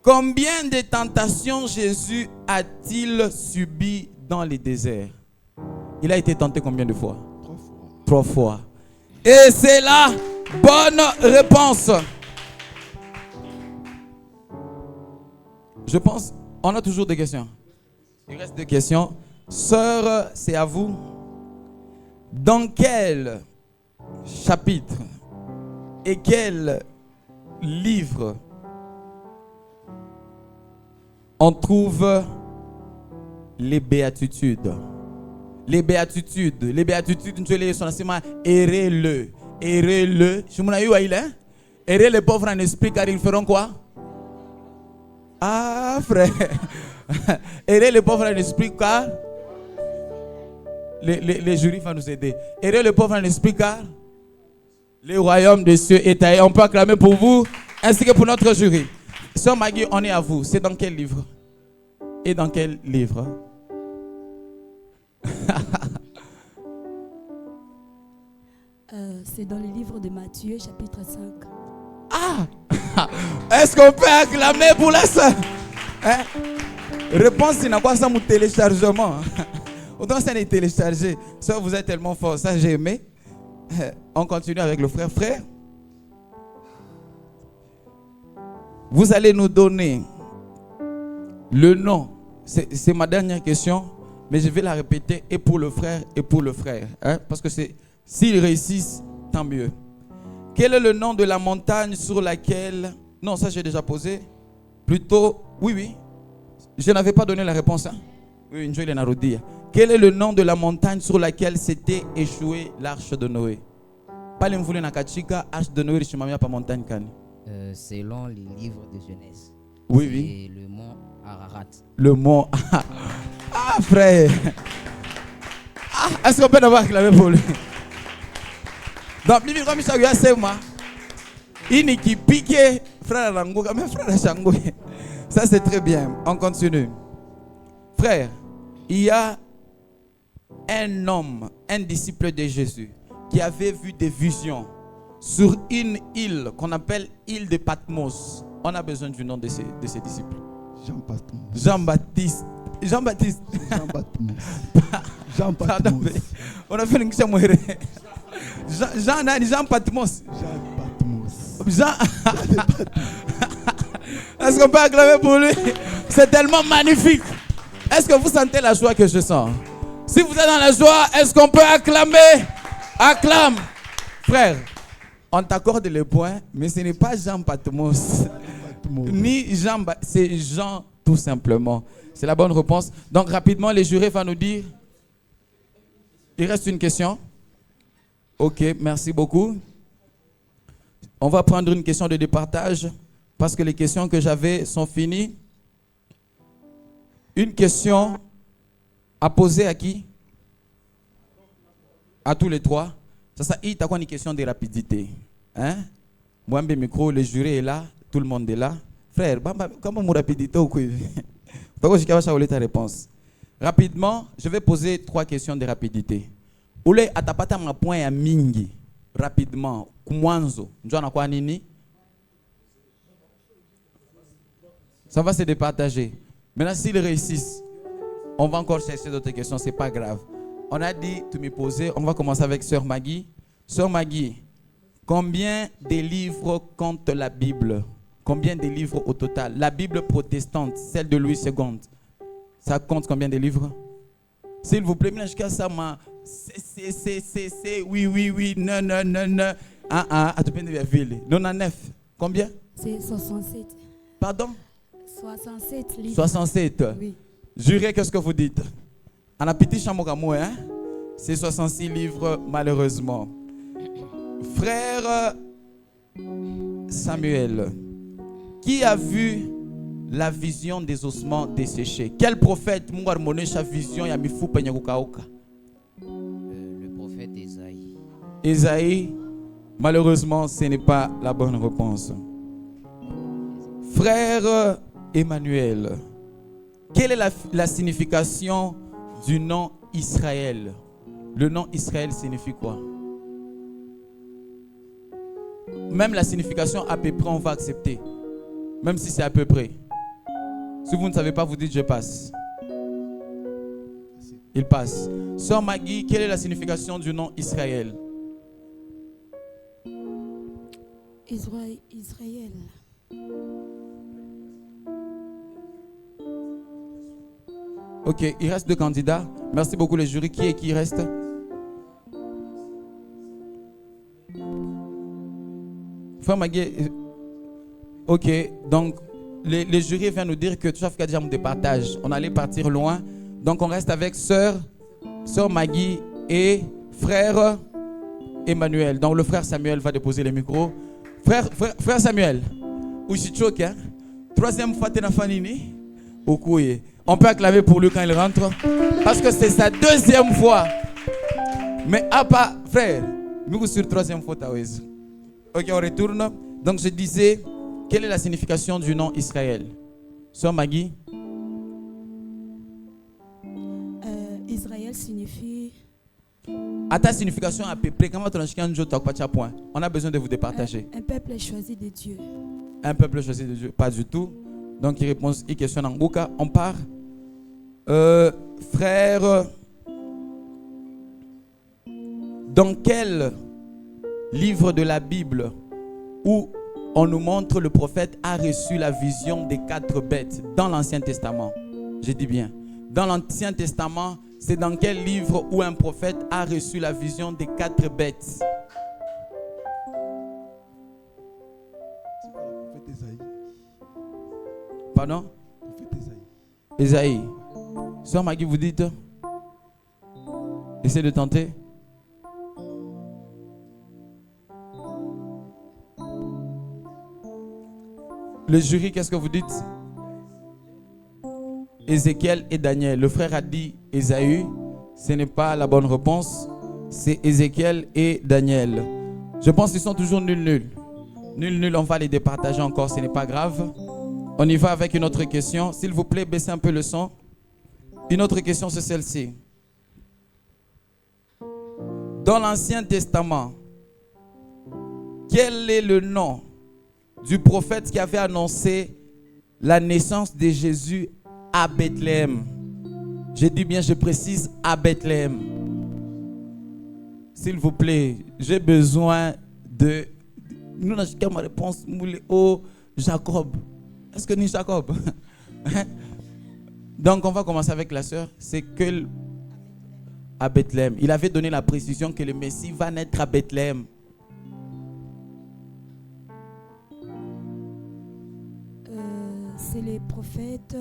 Combien de tentations Jésus a-t-il subi dans les déserts? Il a été tenté combien de fois?
3 fois.
3 fois. Et c'est la bonne réponse. Je pense, on a toujours des questions. Il reste 2 questions. Sœur, c'est à vous. Dans quel chapitre et quel livre on trouve les béatitudes? Les béatitudes, nous sont enseignements, errez-le. Je m'en ai eu à il est. Errez les pauvres en esprit car ils feront quoi? Ah frère. Errez les pauvres en esprit car les jurys vont nous aider. Errez les pauvres en esprit car le royaume des cieux est taillé. On peut acclamer pour vous ainsi que pour notre jury. Sœur Maggie, on est à vous. C'est dans quel livre? Et dans quel livre?
C'est dans le livre de Matthieu, chapitre 5.
Ah! Est-ce qu'on peut acclamer pour la sœur? Hein? Réponse, c'est quoi ça, mon téléchargement? Autant ça n'est téléchargé. Sœur, vous êtes tellement fort. Ça, j'ai aimé. On continue avec le frère. Frère, vous allez nous donner le nom. C'est ma dernière question, mais je vais la répéter et pour le frère et pour le frère. Hein? Parce que s'ils réussissent, tant mieux. Quel est le nom de la montagne sur laquelle... Non, ça j'ai déjà posé. Plutôt, oui. Je n'avais pas donné la réponse. Hein? Oui, une joie de Narodia. Quel est le nom de la montagne sur laquelle s'était échouée l'arche de Noé? Pas l'envoulé na kachika, arche de Noé, richimamia pas montagne kani.
Selon les livres de Genèse.
Oui.
Et le mont Ararat.
Le mont... Ah, frère. Ah, est-ce qu'on peut d'abord acclamer pour lui? Donc, Bibi, comme ça, c'est moi. Il qui pique, frère Rango, comme frère Chango. Ça, c'est très bien. On continue. Frère, il y a un homme, un disciple de Jésus, qui avait vu des visions sur une île qu'on appelle île de Patmos. On a besoin du nom de ses disciples. Jean-Baptiste. On a fait une question. Jean Patmos. Est-ce qu'on peut acclamer pour lui? C'est tellement magnifique. Est-ce que vous sentez la joie que je sens? Si vous êtes dans la joie, est-ce qu'on peut acclamer? Acclame. Frère, on t'accorde les points, mais ce n'est pas Jean Patmos. Ni Jean, c'est Jean tout simplement. C'est la bonne réponse. Donc rapidement, les jurés vont nous dire. Il reste une question. Ok, merci beaucoup. On va prendre une question de départage parce que les questions que j'avais sont finies. Une question à poser à qui? À tous les trois. Ça, il y a une question de rapidité. Hein? Moi, le micro, le jury est là, tout le monde est là. Frère, comment mon rapidité ou quoi? Je ta réponse. Rapidement, je vais poser 3 questions de rapidité. Oule atapata ma point ya mingi. Rapidement, kumwanzo. Njua na kwa nini? Ça va se départager. Maintenant, s'ils réussissent, on va encore chercher d'autres questions, c'est pas grave. On a dit, tu me posais, on va commencer avec Sœur Maggie. Sœur Maggie, combien de livres compte la Bible? Combien de livres au total? La Bible protestante, celle de Louis II, ça compte combien de livres? S'il vous plaît, jusqu'à ça, c'est, oui, non, non. À te peine de ville. 99. Combien?
C'est 67.
Pardon?
67 livres.
67.
Oui.
Jurez, qu'est-ce que vous dites? En a petit chamogamou, hein? C'est 66 livres, malheureusement. Frère Samuel, qui a vu la vision des ossements desséchés? Quel prophète m'a montré sa vision?
Le prophète Ésaïe.
Ésaïe, malheureusement, ce n'est pas la bonne réponse. Frère Emmanuel, quelle est la signification du nom Israël? Le nom Israël signifie quoi? Même la signification à peu près, on va accepter. Même si c'est à peu près. Si vous ne savez pas, vous dites je passe. Il passe. Sœur Maggie, quelle est la signification du nom Israël?
Israël.
Ok, il reste 2 candidats. Merci beaucoup les jurys. Qui reste? Frère Maggie. Ok, donc les jurys viennent nous dire que tout ça fait déjà mon départage. On allait partir loin. Donc on reste avec sœur Maggie et frère Emmanuel. Donc le frère Samuel va déposer les micros. Frère Samuel, où je suis choqué, hein? 3e fois t'es dans Fanini. On peut acclamer pour lui quand il rentre. Parce que c'est sa 2e fois. Mais à part, frère, nous sur 3e fois t'as raison. Ok, on retourne. Donc je disais, quelle est la signification du nom Israël? Sœur Maggie?
Israël signifie
À ta signification à peu près, comment tu as point? On a besoin de vous départager.
un peuple choisi de Dieu.
Un peuple choisi de Dieu, pas du tout. Donc il répond, il questionne en Bouka. On part. Frère, dans quel livre de la Bible où on nous montre le prophète a reçu la vision des 4 bêtes dans l'Ancien Testament? Je dis bien. Dans l'Ancien Testament, c'est dans quel livre où un prophète a reçu la vision des 4 bêtes?
C'est pas le prophète Ésaïe.
Pardon?
Le prophète Ésaïe.
Ésaïe. Sœur Maggie, vous dites? Essayez de tenter. Le jury, qu'est-ce que vous dites? Ézéchiel et Daniel. Le frère a dit Ésaïe. Ce n'est pas la bonne réponse. C'est Ézéchiel et Daniel. Je pense qu'ils sont toujours nuls. Nul, on va les départager encore, ce n'est pas grave. On y va avec une autre question. S'il vous plaît, baissez un peu le son. Une autre question, c'est celle-ci. Dans l'Ancien Testament, quel est le nom du prophète qui avait annoncé la naissance de Jésus à Bethléem? Je dis bien, je précise, à Bethléem. S'il vous plaît, j'ai besoin de... Nous n'avons ma réponse. Oh, Jacob. Est-ce que ni Jacob? Donc, on va commencer avec la sœur. C'est que à Bethléem. Il avait donné la précision que le Messie va naître à Bethléem.
C'est les prophètes.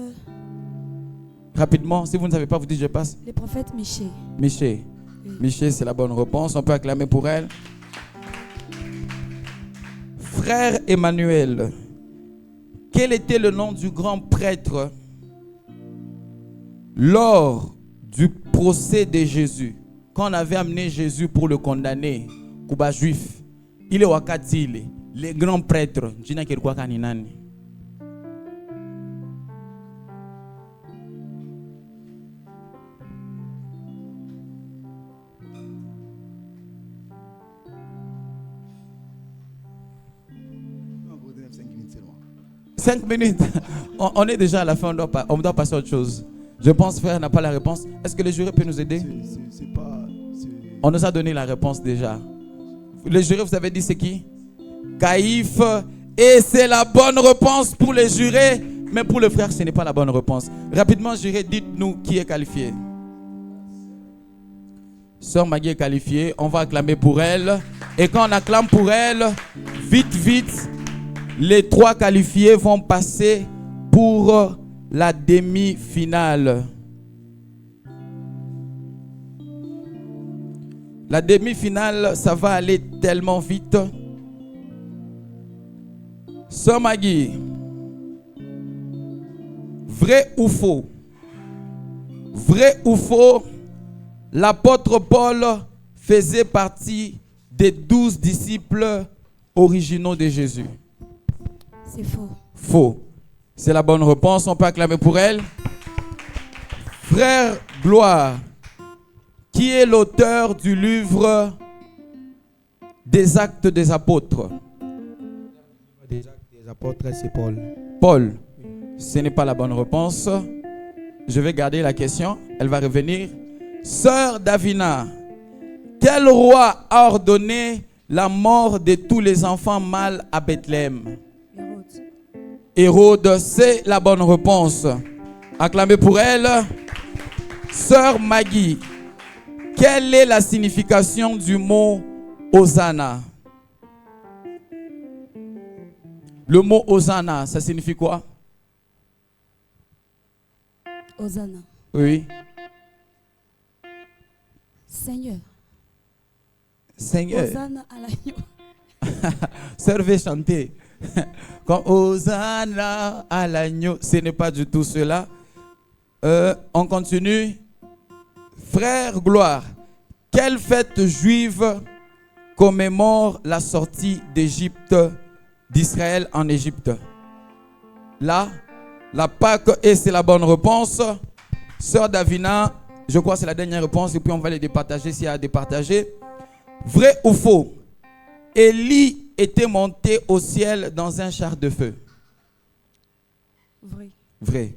Rapidement, si vous ne savez pas, vous dites je passe.
Les prophètes Michée.
Michée.
Oui.
Michée, c'est la bonne réponse. On peut acclamer pour elle. Frère Emmanuel, quel était le nom du grand prêtre lors du procès de Jésus? Quand on avait amené Jésus pour le condamner, Kuba juif, il est wakatile, les grands prêtres.
C'est loin.
5 minutes. On est déjà à la fin, on doit passer à autre chose. Je pense frère n'a pas la réponse. Est-ce que le jury peut nous aider?
C'est pas...
On nous a donné la réponse déjà. Le jury, vous avez dit c'est qui? Caïphe. Et c'est la bonne réponse pour les jurés. Mais pour le frère, ce n'est pas la bonne réponse. Rapidement, juré, dites-nous qui est qualifié. Sœur Maggie est qualifiée. On va acclamer pour elle. Et quand on acclame pour elle, vite, vite, les 3 qualifiés vont passer pour la demi-finale. La demi-finale, ça va aller tellement vite. Sœur Maggie, vrai ou faux? Vrai ou faux? L'apôtre Paul faisait partie des 12 disciples originaux de Jésus.
C'est faux.
Faux. C'est la bonne réponse. On peut acclamer pour elle. Frère Gloire, qui est l'auteur du livre des Actes des Apôtres?
Des actes des apôtres, c'est Paul.
Paul. Ce n'est pas la bonne réponse. Je vais garder la question. Elle va revenir. Sœur Davina, quel roi a ordonné la mort de tous les enfants mâles à Bethléem? Hérode, c'est la bonne réponse. Acclamez pour elle. Sœur Maggie, quelle est la signification du mot Hosanna? Le mot Hosanna, ça signifie quoi?
Hosanna.
Oui.
Seigneur.
Seigneur.
Hosanna à l'agneau.
Servez chanter. Comme Hosanna à l'agneau. Ce n'est pas du tout cela. On continue. Frère Gloire, quelle fête juive commémore la sortie d'Égypte, d'Israël en Égypte? Là, la Pâque, et c'est la bonne réponse. Sœur Davina, je crois que c'est la dernière réponse et puis on va les départager s'il y a à départager. Vrai ou faux? Élie était monté au ciel dans un char de feu.
Vrai.
Vrai.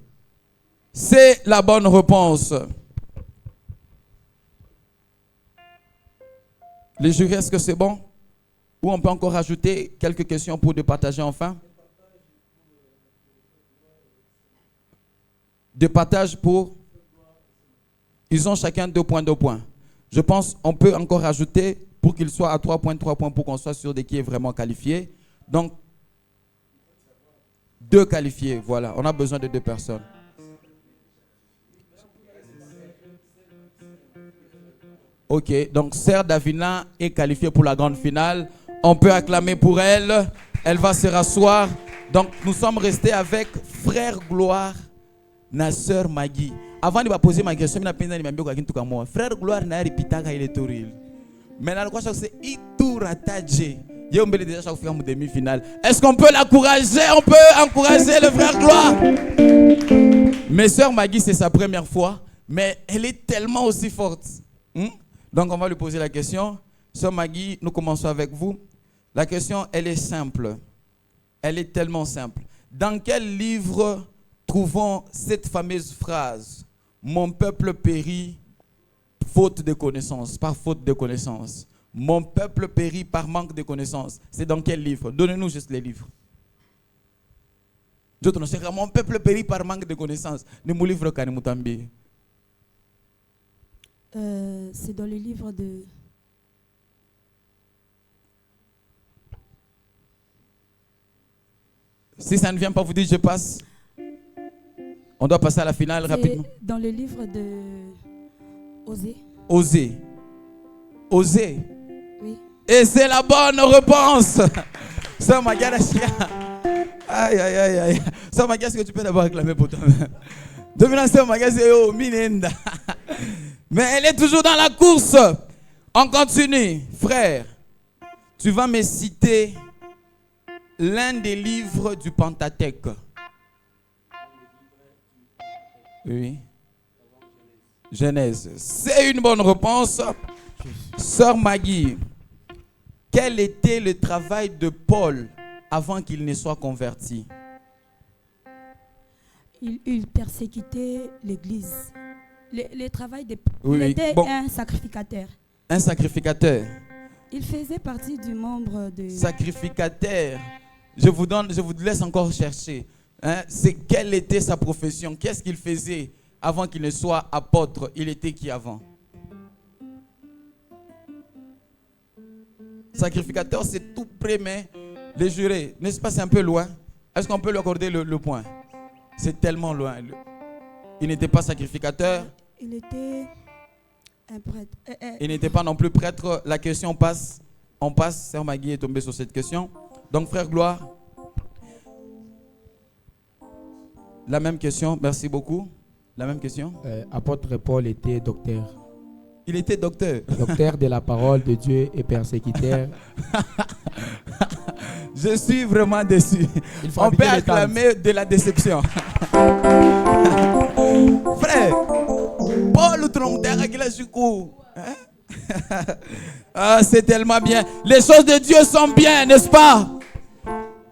C'est la bonne réponse. Les jurys, est-ce que c'est bon? Ou on peut encore rajouter quelques questions pour départager enfin? Départage pour... Ils ont chacun 2 points, 2 points. Je pense qu'on peut encore rajouter pour qu'ils soient à 3 points, 3 points pour qu'on soit sûr de qui est vraiment qualifié. Donc, 2 qualifiés, voilà. On a besoin de 2 personnes. Ok, donc Sœur Davina est qualifiée pour la grande finale. On peut acclamer pour elle. Elle va se rasseoir. Donc, nous sommes restés avec Frère Gloire, na Sœur Maggie. Avant de poser ma question, Frère Gloire n'a répété il est toril. Maintenant, je crois que c'est Itourataje. Il y a déjà chaque fois en demi-finale. Est-ce qu'on peut l'encourager? On peut encourager le Frère Gloire. Mais Sœur Maggie, c'est sa première fois. Mais elle est tellement aussi forte. Donc, on va lui poser la question. Sœur Maggie, nous commençons avec vous. La question, elle est simple. Elle est tellement simple. Dans quel livre trouvons cette fameuse phrase? Mon peuple périt faute de connaissance, par faute de connaissance. Mon peuple périt par manque de connaissance. C'est dans quel livre? Donnez-nous juste les livres. Mon peuple périt par manque de connaissance.
C'est dans le livre de...
Si ça ne vient pas, vous dites je passe. On doit passer à la finale rapidement.
Dans le livre de Osée.
Osée. Osée.
Oui.
Et c'est la bonne réponse. Ça m'a gardé. Aïe, aïe, aïe, aïe. Ça m'a gardé, est-ce que tu peux d'abord réclamer pour toi-même? Dominant, ça m'a gardé, oh, Minenda. Mais elle est toujours dans la course. On continue. Frère, tu vas me citer l'un des livres du Pentateuque. Oui. Genèse. C'est une bonne réponse. Sœur Maggie, quel était le travail de Paul avant qu'il ne soit converti?
Il persécutait l'église. Le travail de
Oui,
il était
bon.
un sacrificateur.
Un sacrificateur.
Il faisait partie du membre de...
Sacrificateur. Je vous laisse encore chercher. C'est quelle était sa profession? Qu'est-ce qu'il faisait avant qu'il ne soit apôtre? Il était qui avant? sacrificateur, c'est tout près, mais les jurés, n'est-ce pas, c'est un peu loin. Est-ce qu'on peut lui accorder le point? C'est tellement loin. Il n'était pas sacrificateur.
Il était un prêtre.
Il n'était pas non plus prêtre. La question passe. On passe. Sœur Maggie est tombée sur cette question. Donc, frère Gloire. La même question. Merci beaucoup. La même question.
Apôtre Paul était docteur.
Il était docteur.
Docteur de la parole de Dieu et persécuteur.
Je suis vraiment déçu. On peut acclamer de la déception. Frère, Paul ah, c'est tellement bien. Les choses de Dieu sont bien, n'est-ce pas?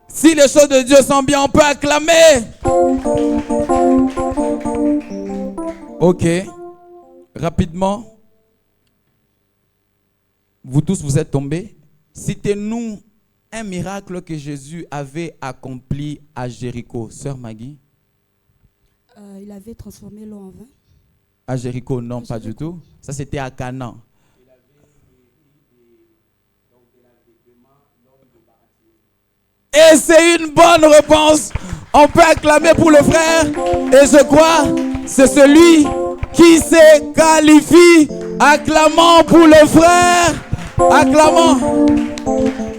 Si les choses de Dieu sont bien, on peut acclamer. Ok. Rapidement. Vous tous, vous êtes tombés. Citez-nous un miracle que Jésus avait accompli à Jéricho. Sœur Maggie?
Il avait transformé l'eau en vin.
À Jéricho, non, pas du tout. Ça, c'était à Canaan. Et c'est une bonne réponse. On peut acclamer pour le frère. Et je crois c'est celui qui se qualifie. Acclamons pour le frère. Acclamons.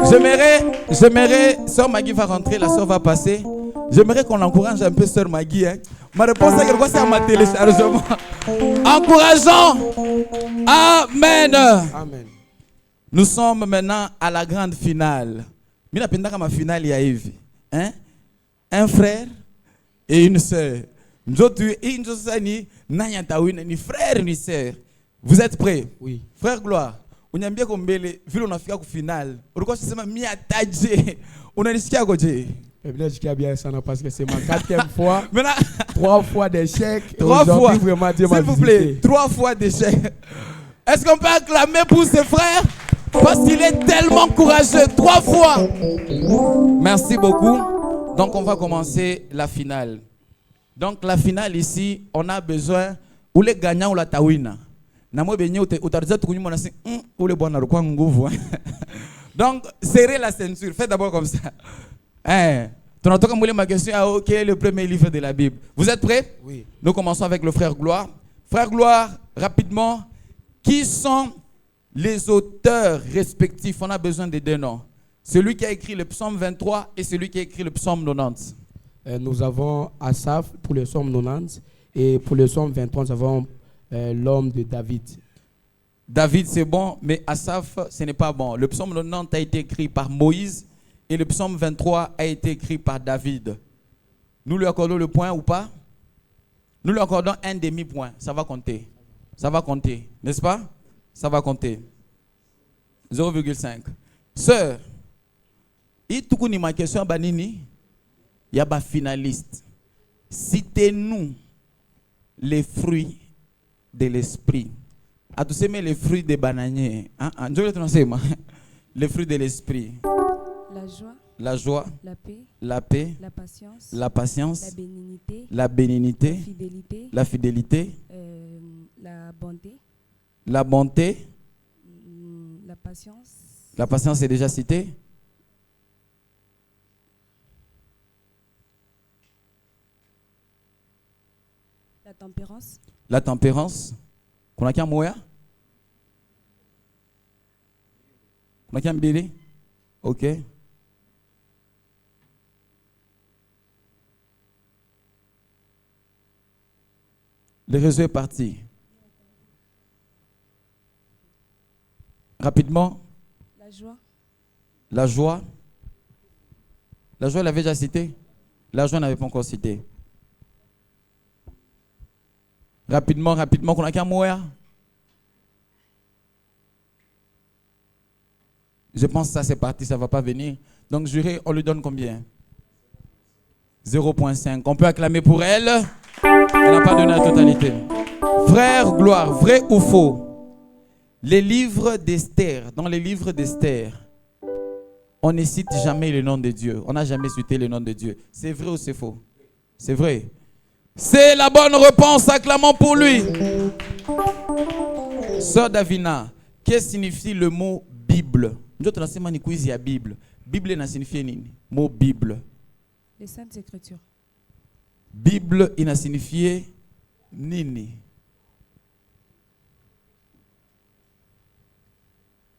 J'aimerais, Sœur Maggie va rentrer, la sœur va passer. J'aimerais qu'on encourage un peu Sœur Maggie. Hein. Ma réponse c'est à ma téléchargement. Encourageons. Amen.
Amen.
Nous sommes maintenant à la grande finale. Ma finale il y a Eve. Hein? Un frère et une sœur. Ni frère ni sœur. Vous êtes prêts?
Oui.
Frère Gloire. Unyambia kombele vile unafika ku final. Ulikuwa unasema mimi ataje. Unanisikia koje?
Je bien ça parce que c'est ma 4e fois.
Maintenant
3 fois d'échec.
3 fois.
Vraiment Dieu m'a
s'il vous plaît,
visité.
3 fois d'échec. Est-ce qu'on peut acclamer pour ses frères? Parce qu'il est tellement courageux. 3 fois. Merci beaucoup. Donc on va commencer la finale. Donc la finale ici, on a besoin ou les gagnants ou la tawina. Donc serrez la ceinture. Faites d'abord comme ça. Ma question est quel est le premier livre de la Bible? Vous êtes prêts?
Oui.
Nous commençons avec le frère Gloire. Frère Gloire, rapidement, qui sont les auteurs respectifs? On a besoin de 2 noms. Celui qui a écrit le psaume 23 et celui qui a écrit le psaume 90.
Nous avons Asaph pour le psaume 90 et pour le psaume 23, nous avons l'homme de David.
David, c'est bon, mais Asaph, ce n'est pas bon. Le psaume 90 a été écrit par Moïse et le psaume 23 a été écrit par David. Nous lui accordons le point ou pas? Nous lui accordons un demi-point. Ça va compter. Ça va compter, n'est-ce pas? Ça va compter. 0,5. Sœur, il y a ma question banini. Il y a des finalistes. Citez-nous les fruits de l'esprit. À tous les fruits des bananiers. Les fruits de l'esprit.
La joie.
La joie.
La paix.
La paix.
La patience.
La patience.
La bénignité.
La bénignité.
La fidélité.
La fidélité.
La bonté.
La bonté.
La patience.
La patience est déjà citée.
La tempérance.
La tempérance. Qu'on a qu'un moya? Qu'on a qu'un bébé? Ok. Le réseau est parti. Rapidement.
La joie.
La joie. La joie, elle avait déjà cité. La joie n'avait pas encore cité. Rapidement, qu'on a qu'un moya. Je pense que ça c'est parti, ça ne va pas venir. Donc juré, on lui donne combien? 0,5. On peut acclamer pour elle. Elle n'a pas donné la totalité. Frère Gloire, vrai ou faux? Les livres d'Esther, dans les livres d'Esther, on ne cite jamais le nom de Dieu. On n'a jamais cité le nom de Dieu. C'est vrai ou c'est faux? C'est vrai. C'est la bonne réponse. Acclamons pour lui. Sœur Davina, qu'est-ce que signifie le mot Bible Ndio tunasema ni quiz ya Bible. Bible inasignifie nini? Mot Bible.
Les Saintes Écritures.
Bible inasignifie nini?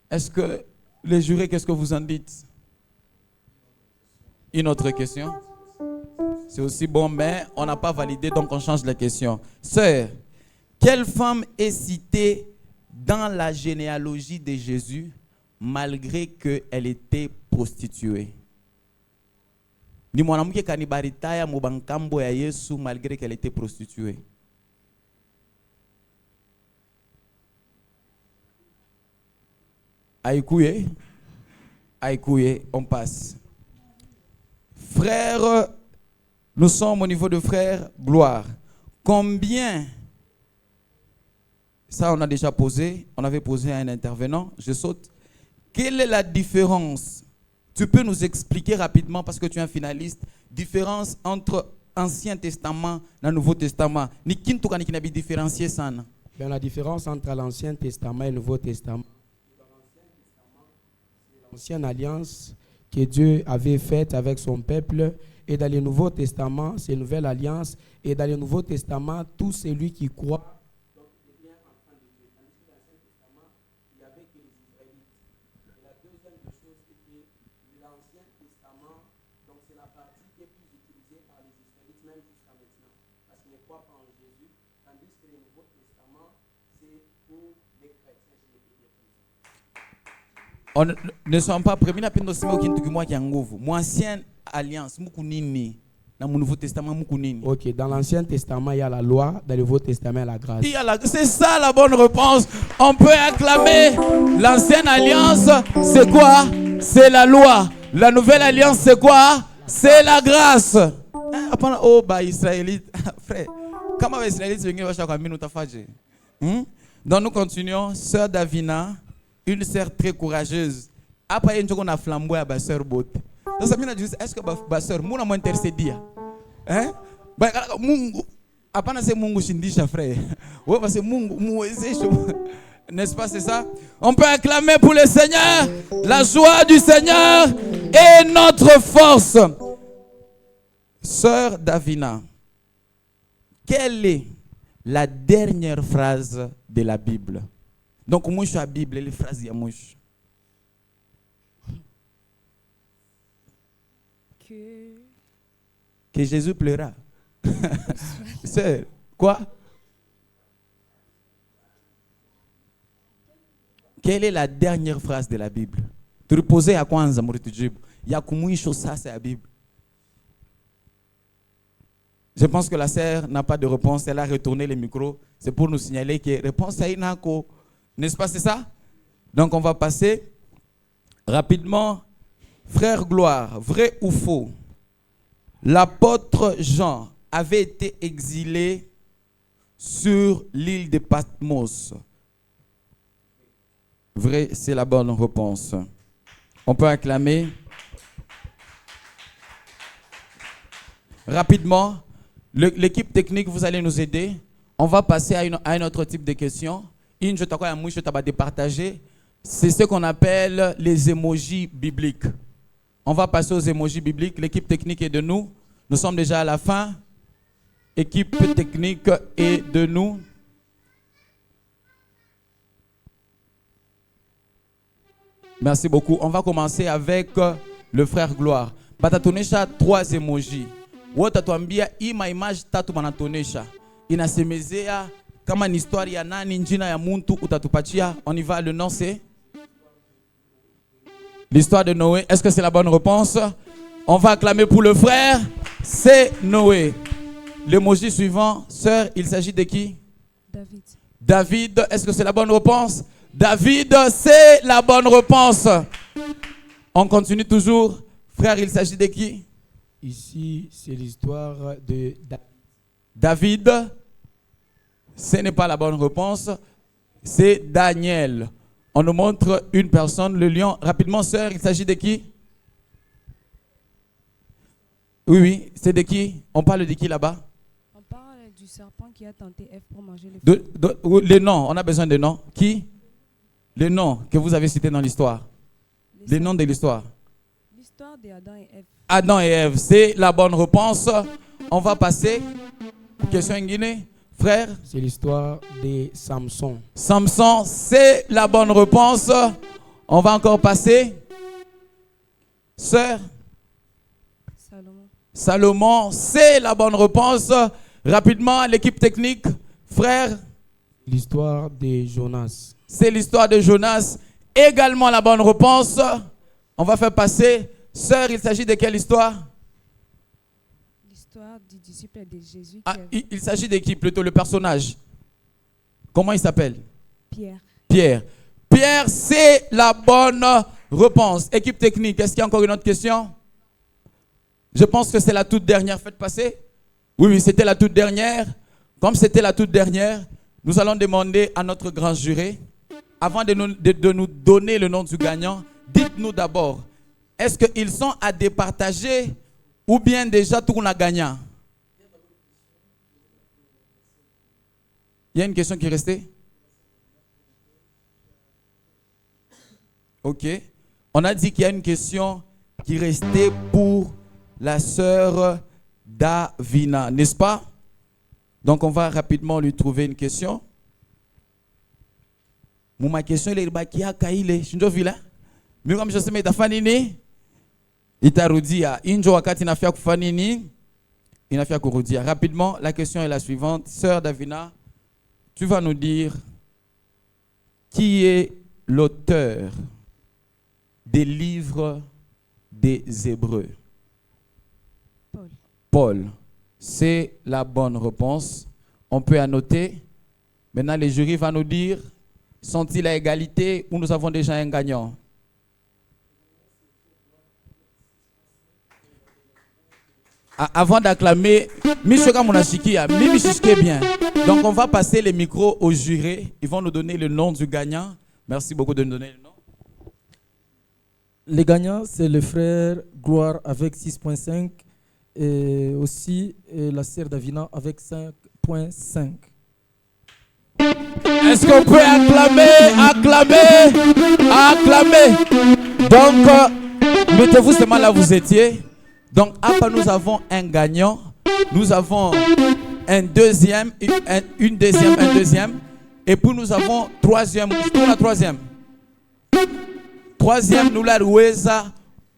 Est-ce que les jurés, qu'est-ce que vous en dites? Une autre question? C'est aussi bon, mais on n'a pas validé, donc on change la question. Sœur, quelle femme est citée dans la généalogie de Jésus malgré qu'elle était prostituée? Ni mwanamke kanibaritaya mubankambo ya Yesu malgré qu'elle était prostituée. Aïkouye, on passe. Frère, nous sommes au niveau de frère Gloire. Combien, ça on a déjà posé, on avait posé à un intervenant, je saute. Quelle est la différence? Tu peux nous expliquer rapidement, parce que tu es un finaliste, différence entre Ancien Testament et Nouveau Testament. Ni kintu kani kinabi différencier ça?
Bien, la différence entre l'Ancien Testament et le Nouveau Testament. L'ancienne alliance que Dieu avait faite avec son peuple, et dans le Nouveau Testament, c'est une nouvelle alliance, et dans le Nouveau Testament, tout celui qui croit devient enfant de Dieu. Tandis que dans l'Ancien Testament, il n'y avait que les Israélites. Et la deuxième des choses, c'est que l'Ancien Testament, donc c'est la partie qui est plus utilisée par les Israélites, même jusqu'à maintenant, parce qu'ils ne croient pas en Jésus, tandis que le Nouveau Testament, c'est pour les chrétiens, je vais dire comme ça.
On ne sommes pas premiers à peine sima kintu kimwa kia nguvu. Mu ancienne alliance muku nini na mu Nouveau Testament muku nini?
Ok, dans l'Ancien Testament, il y a la loi, dans le Nouveau Testament, il y a la grâce.
C'est ça la bonne réponse. On peut acclamer. L'ancienne alliance, c'est quoi? C'est la loi. La nouvelle alliance, c'est quoi? C'est la grâce. Oh, bah, Israélite. Frère, comment les Israélites viennent à chaque minute à faire? Donc, nous continuons. Sœur Davina, une sœur très courageuse. Après, on a flambé à ma sœur Bote. Donc, ça m'a dit, est-ce que ma sœur, moi, m'a intercédé? Hein? Mungu. Apana c'est Mungu shindisha frère. Ouais, parce que Mungu muwezeshe. N'est-ce pas, c'est ça? On peut acclamer pour le Seigneur. La joie du Seigneur est notre force. Sœur Davina, quelle est la dernière phrase de la Bible? Donc, moi, je suis la Bible, les phrases, il y a moi. Que Jésus pleura. Sœur, quoi? Quelle est la dernière phrase de la Bible? Tu reposais à quoi en Zamoritujibu? Il y a comment ça, c'est la Bible. Je pense que la sœur n'a pas de réponse. Elle a retourné le micro. C'est pour nous signaler que réponse à Inako. N'est-ce pas, c'est ça? Donc, on va passer rapidement. Frère Gloire, vrai ou faux? L'apôtre Jean avait été exilé sur l'île de Patmos. Vrai, c'est la bonne réponse. On peut acclamer. Rapidement, l'équipe technique, vous allez nous aider. On va passer à un autre type de questions. Je t'ai départager. C'est ce qu'on appelle les émojis bibliques. On va passer aux émojis bibliques. L'équipe technique est de nous. Nous sommes déjà à la fin. Équipe technique est de nous. Merci beaucoup. On va commencer avec le frère Gloire. Batatonesha 3 emojis. Wotatuambia ima image tatu banatonesha. Inasemezea kama ni histoire ya nani, njina ya muntu utatupatia. On y va, le nom c'est l'histoire de Noé. Est-ce que c'est la bonne réponse? On va acclamer pour le frère. C'est Noé. L'émoji suivant, sœur, il s'agit de qui?
David.
David, est-ce que c'est la bonne réponse? David, c'est la bonne réponse. On continue toujours. Frère, il s'agit de qui?
Ici, c'est l'histoire de
David. Ce n'est pas la bonne réponse. C'est Daniel. On nous montre une personne, le lion. Rapidement, sœur, il s'agit de qui? Oui, c'est de qui? On parle de qui là-bas?
On parle du serpent qui a tenté Ève pour manger le fruit.
Les noms, on a besoin de noms. Qui? Les noms que vous avez cités dans l'histoire. Les noms de l'histoire.
L'histoire d'Adam et Ève.
Adam et Ève, c'est la bonne réponse. On va passer. Question en Guinée. Frère.
C'est l'histoire de Samson.
Samson, c'est la bonne réponse. On va encore passer. Sœur.
Salomon.
Salomon, c'est la bonne réponse. Rapidement, l'équipe technique. Frère.
L'histoire de Jonas.
C'est l'histoire de Jonas. Également la bonne réponse. On va faire passer. Sœur, il s'agit de quelle histoire?
L'histoire du disciple de Jésus.
Ah, il s'agit de qui plutôt, le personnage? Comment il s'appelle?
Pierre.
Pierre. Pierre, c'est la bonne réponse. Équipe technique, est-ce qu'il y a encore une autre question? Je pense que c'est la toute dernière. Faites passer. Oui, c'était la toute dernière. Comme c'était la toute dernière, nous allons demander à notre grand juré, avant de nous donner le nom du gagnant, dites-nous d'abord, est-ce qu'ils sont à départager ou bien déjà tout le monde a gagnant? Il y a une question qui est restée? Ok. On a dit qu'il y a une question qui restait pour la sœur Davina, n'est-ce pas? Donc on va rapidement lui trouver une question. Ma question est qui a kaile. Je ne là. Mais comme je sais mais tafanini, itarudia. Injo wakati nafia kufanini, inafia kurudia. Rapidement, la question est la suivante. Sœur Davina, tu vas nous dire qui est l'auteur des livres des Hébreux?
Paul.
Paul. C'est la bonne réponse. On peut annoter. Maintenant, le jury va nous dire, sont-ils à égalité ou nous avons déjà un gagnant? Avant d'acclamer, bien. Donc, on va passer les micros au jury. Ils vont nous donner le nom du gagnant. Merci beaucoup de nous donner le nom.
Les gagnants, c'est le frère Gloire avec 6.5 et aussi la sœur Davina avec 5.5.
Est-ce qu'on peut acclamer? Donc, mettez-vous seulement là où vous étiez. Donc, après, nous avons un gagnant. Nous avons un deuxième. Et puis, nous avons troisième. La troisième. Troisième, nous l'avons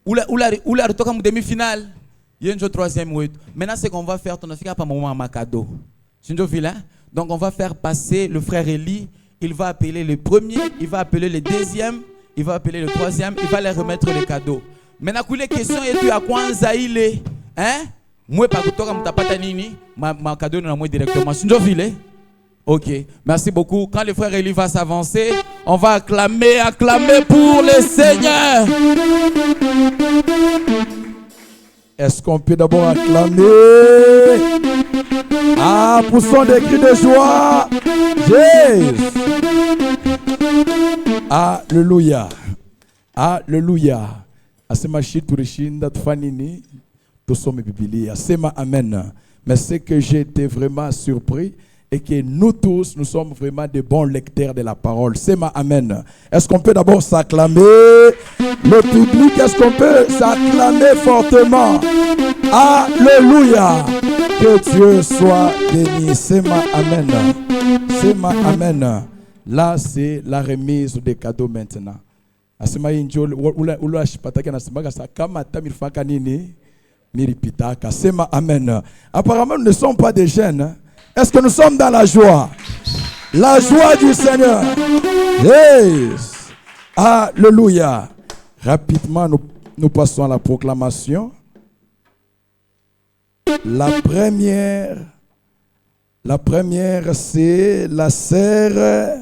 retourné en demi-finale. Il y a une troisième. Maintenant, ce qu'on va faire, on a fait un moment à cadeau. C'est une vilain. Donc, on va faire passer le frère Eli. Il va appeler le premier, il va appeler le deuxième, il va appeler le troisième, il va leur remettre les cadeaux. Maintenant, les questions, et puis à quoi il est? Hein? Moi, pas que m'tapata nini, ma cadeau nous moi directement. C'est une vilain. Ok, merci beaucoup. Quand le frère Eli va s'avancer, on va acclamer pour le Seigneur.
Est-ce qu'on peut d'abord acclamer? Ah, poussons des cris de joie. Jésus. Alléluia. Alléluia. Asema shitu rishinda tufanini. Tusome Biblia. Asema amen. Mais c'est que j'ai été vraiment surpris et que nous tous, nous sommes vraiment des bons lecteurs de la parole. C'est ma amen. Est-ce qu'on peut d'abord s'acclamer? Le public, est-ce qu'on peut s'acclamer fortement? Alléluia. Que Dieu soit béni. C'est ma amen. C'est ma amen. Là, c'est la remise des cadeaux maintenant. Asema injol ula shipataka nasema sa kama tamirfaka nini miripitaka. C'est ma amen. Apparemment, nous ne sommes pas des jeunes. Est-ce que nous sommes dans la joie? La joie du Seigneur. Yes. Alléluia. Rapidement, nous passons à la proclamation. La première, c'est la sœur.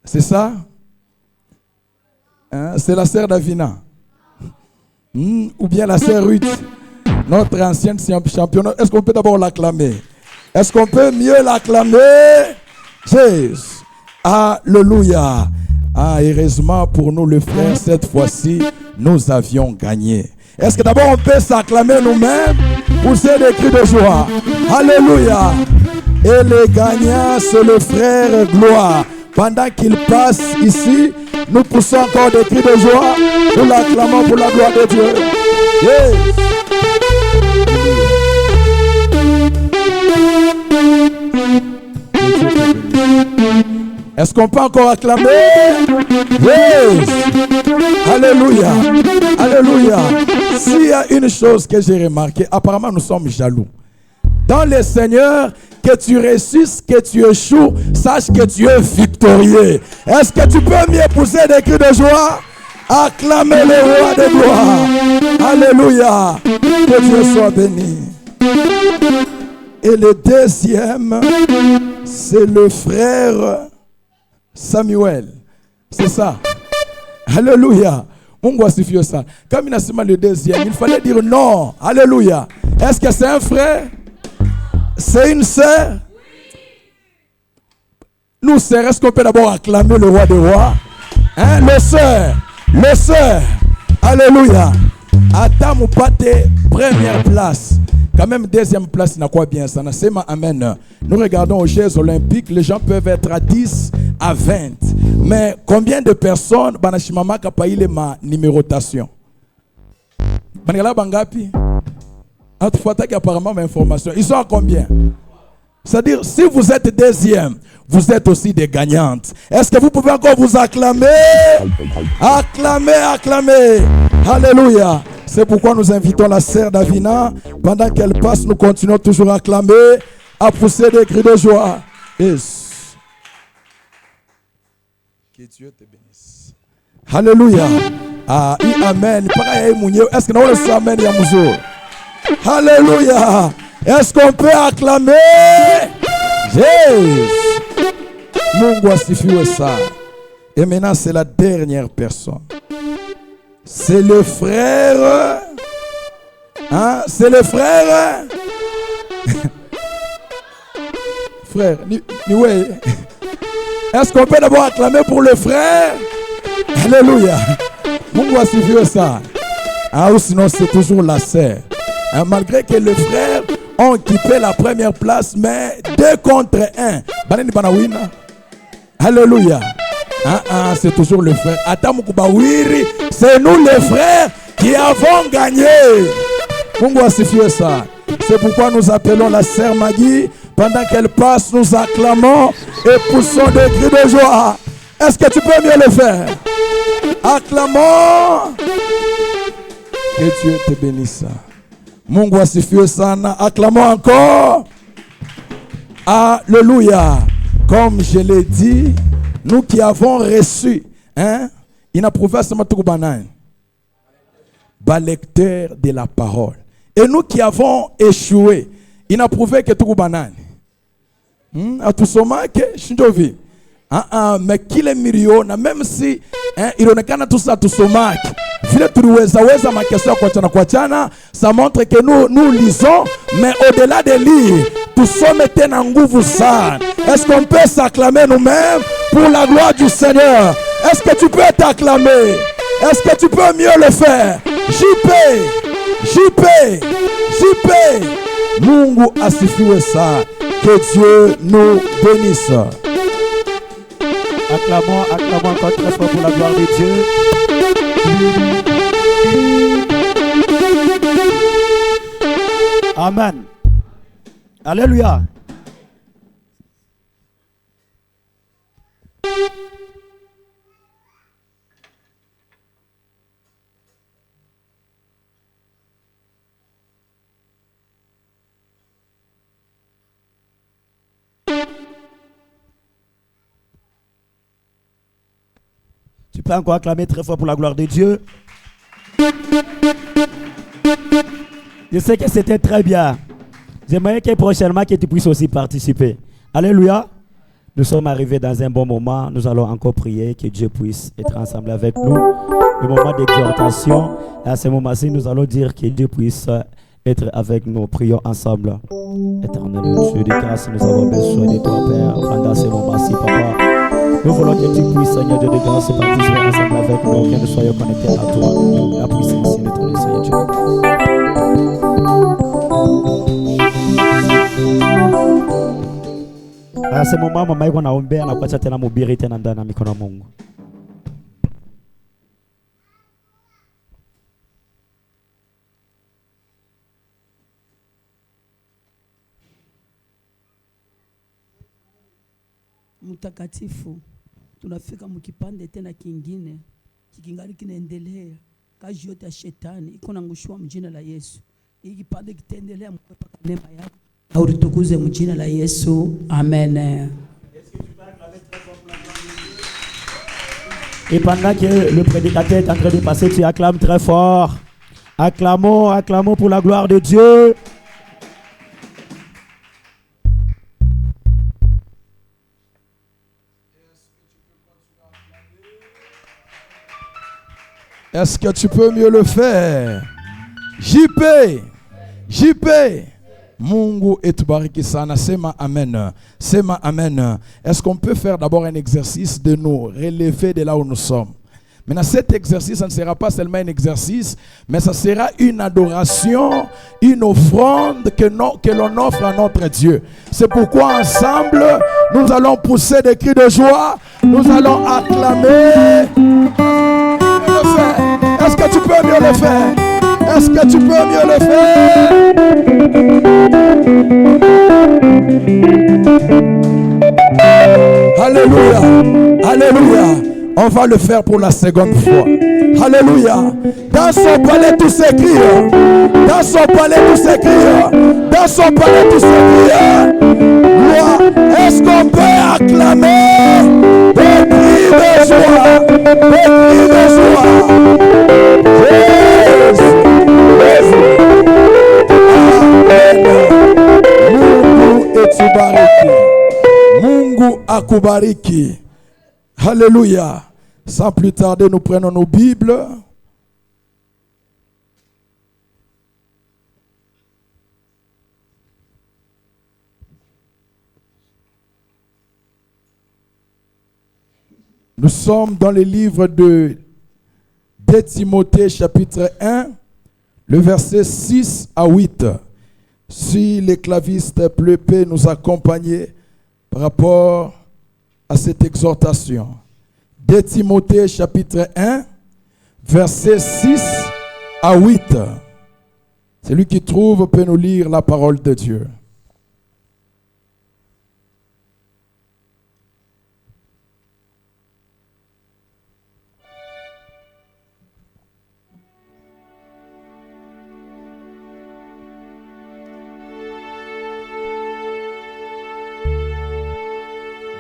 C'est ça? Hein? C'est la sœur Davina. Ou bien la sœur Ruth, notre ancienne championne. Est-ce qu'on peut d'abord l'acclamer? Est-ce qu'on peut mieux l'acclamer? Jésus. Alléluia. Heureusement pour nous, les frères, cette fois-ci, nous avions gagné. Est-ce que d'abord on peut s'acclamer nous-mêmes? Pousser des cris de joie. Alléluia. Et les gagnants, c'est le frère Gloire. Pendant qu'il passe ici, nous poussons encore des cris de joie. Nous l'acclamons pour la gloire de Dieu. Yes. Est-ce qu'on peut encore acclamer? Yes. Alléluia. Alléluia. S'il y a une chose que j'ai remarqué, apparemment nous sommes jaloux. Dans le Seigneur, que tu réussisses, que tu échoues, sache que tu es victorieux. Est-ce que tu peux m'y épouser des cris de joie? Acclamez le roi de gloire. Alléluia. Que Dieu soit béni. Et le deuxième, c'est le frère Samuel. C'est ça. Alléluia. Mungu asifiwe sana. Comme il a seulement le deuxième, il fallait dire non. Alléluia. Est-ce que c'est un frère? C'est une sœur? Nous, sœurs, est-ce qu'on peut d'abord acclamer le roi des rois? Hein? Le sœur. Alléluia. Adam ou Pate, première place. Quand même, deuxième place, il n'a quoi bien ça. C'est ma amen. Nous regardons aux Jeux olympiques, les gens peuvent être à 10, à 20. Mais combien de personnes, Banashimama Kapaile ma numérotation? Banagala Bangapi? Apparemment, ma information. Ils sont à combien? C'est-à-dire, si vous êtes deuxième, vous êtes aussi des gagnantes. Est-ce que vous pouvez encore vous acclamer? Acclamer. Alléluia. C'est pourquoi nous invitons la sœur Davina. Pendant qu'elle passe, nous continuons toujours à acclamer, à pousser des cris de joie. Yes. Que Dieu te bénisse. Alléluia. Ah, amen. Est-ce que nous avons amen Yamuzo? Alléluia. Est-ce qu'on peut acclamer? Yes. Mungu asifiwe ça. Et maintenant, c'est la dernière personne. C'est le frère. Hein? C'est le frère. Frère. Est-ce qu'on peut d'abord acclamer pour le frère? Alléluia. Mungu asifiwe ça. Ah, ou sinon, c'est toujours la sœur. Hein, malgré que les frères ont occupé la première place, mais 2 contre 1. Alléluia. C'est toujours le frère. C'est nous les frères qui avons gagné. Mungu asifiwe ça. C'est pourquoi nous appelons la sœur Maggie. Pendant qu'elle passe, nous acclamons et poussons des cris de joie. Est-ce que tu peux mieux le faire? Acclamons. Que Dieu te bénisse. Mungu asifiwe sana. Acclamons encore. Alléluia. Comme je l'ai dit, nous qui avons reçu, il n'a prouvé seulement tout banane, lecteur de la parole. Et nous qui avons échoué, il n'a prouvé que tout banane. À tout ce moment que je mais qu'il est milieu, même si il onekana tout ça tout ce moment. Ça montre que nous lisons, mais au-delà de lire, nous sommes en nguvu sana. Est-ce qu'on peut s'acclamer nous-mêmes pour la gloire du Seigneur? Est-ce que tu peux t'acclamer? Est-ce que tu peux mieux le faire? JP. Mungu asifiwe ça. Que Dieu nous bénisse.
Acclamons encore très fort pour la gloire de Dieu. Amen. Alléluia. Tu peux encore acclamer très fort pour la gloire de Dieu. Je sais que c'était très bien. J'aimerais que prochainement que tu puisses aussi participer. Alléluia. Nous sommes arrivés dans un bon moment. Nous allons encore prier que Dieu puisse être ensemble avec nous. Le moment d'exhortation. Et à ce moment-ci, nous allons dire que Dieu puisse être avec nous. Prions ensemble. Éternel Dieu de grâce, nous avons besoin de toi, Père. Pendant ce moment-ci, Papa. Nous voulons que tu puisses, Seigneur Dieu de grâce, participer ensemble avec nous, que nous soyons connectés à toi. La puissance de ton Seigneur Dieu. À ce moment, mama yako naombea na kuacha tena mubiri tena ndani ya mikono ya Mungu.
Mtakatifu, tunafika mkipande tena kingine kikingali kinaendelea. Kazi yote ya shetani iko naangushwa mjina la Yesu. Hiki kipande kitaendelea mpaka neema yako au tukuze mjina la Yesu. Amen.
Et pendant que le prédicateur est en train de passer, tu acclames très fort. Acclamons, acclamons pour la gloire de Dieu.
Est-ce que tu peux mieux le faire? JP, Mungu etubariki sana. Sema amen. Sema amen. Est-ce qu'on peut faire d'abord un exercice de nous relever de là où nous sommes? Maintenant, cet exercice, ça ne sera pas seulement un exercice, mais ça sera une adoration, une offrande que l'on offre à notre Dieu. C'est pourquoi ensemble, nous allons pousser des cris de joie, nous allons acclamer. Est-ce que tu peux mieux le faire? Est-ce que tu peux mieux le faire? Alléluia, alléluia. On va le faire pour la seconde fois. Alléluia. Dans son palais tout s'écrit. Dans son palais tout s'écrit. Dans son palais tout s'écrit. Gloire. Est-ce qu'on peut acclamer des cris de joie? Des cris de joie. Jésus. Mungu etubariki. Mungu akubariki. Alléluia. Sans plus tarder, nous prenons nos Bibles. Nous sommes dans le livre de 2 Timothée chapitre 1, le verset 6 à 8. Si les clavistes peuvent nous accompagner par rapport à cette exhortation. 2 Timothée chapitre 1, verset 6 à 8. Celui qui trouve peut nous lire la parole de Dieu.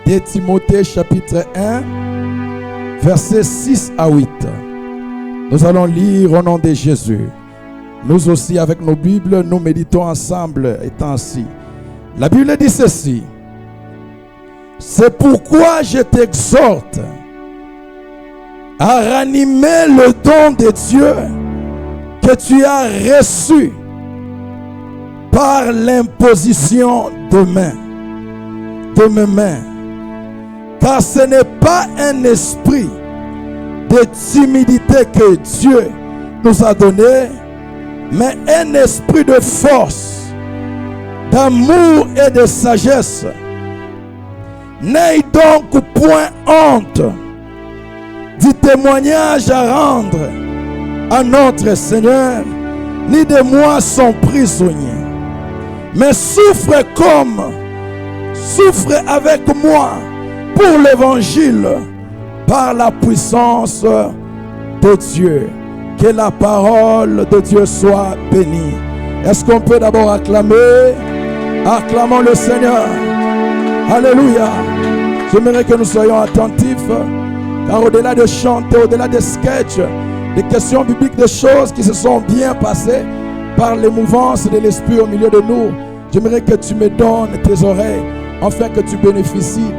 De Timothée chapitre 1, versets 6 à 8. Nous allons lire au nom de Jésus. Nous aussi avec nos Bibles, nous méditons ensemble étant assis. La Bible dit ceci. C'est pourquoi je t'exhorte à ranimer le don de Dieu que tu as reçu par l'imposition de mes mains. Car ce n'est pas un esprit de timidité que Dieu nous a donné, mais un esprit de force, d'amour et de sagesse. N'ayez donc point honte du témoignage à rendre à notre Seigneur, ni de moi son prisonnier, mais souffre avec moi pour l'évangile par la puissance de Dieu. Que la parole de Dieu soit bénie. Est-ce qu'on peut d'abord acclamer? Acclamons le Seigneur. Alléluia. J'aimerais que nous soyons attentifs, car au-delà de chanter, au-delà des sketchs, des questions bibliques, des choses qui se sont bien passées par les mouvances de l'Esprit au milieu de nous, j'aimerais que tu me donnes tes oreilles, afin que tu bénéficies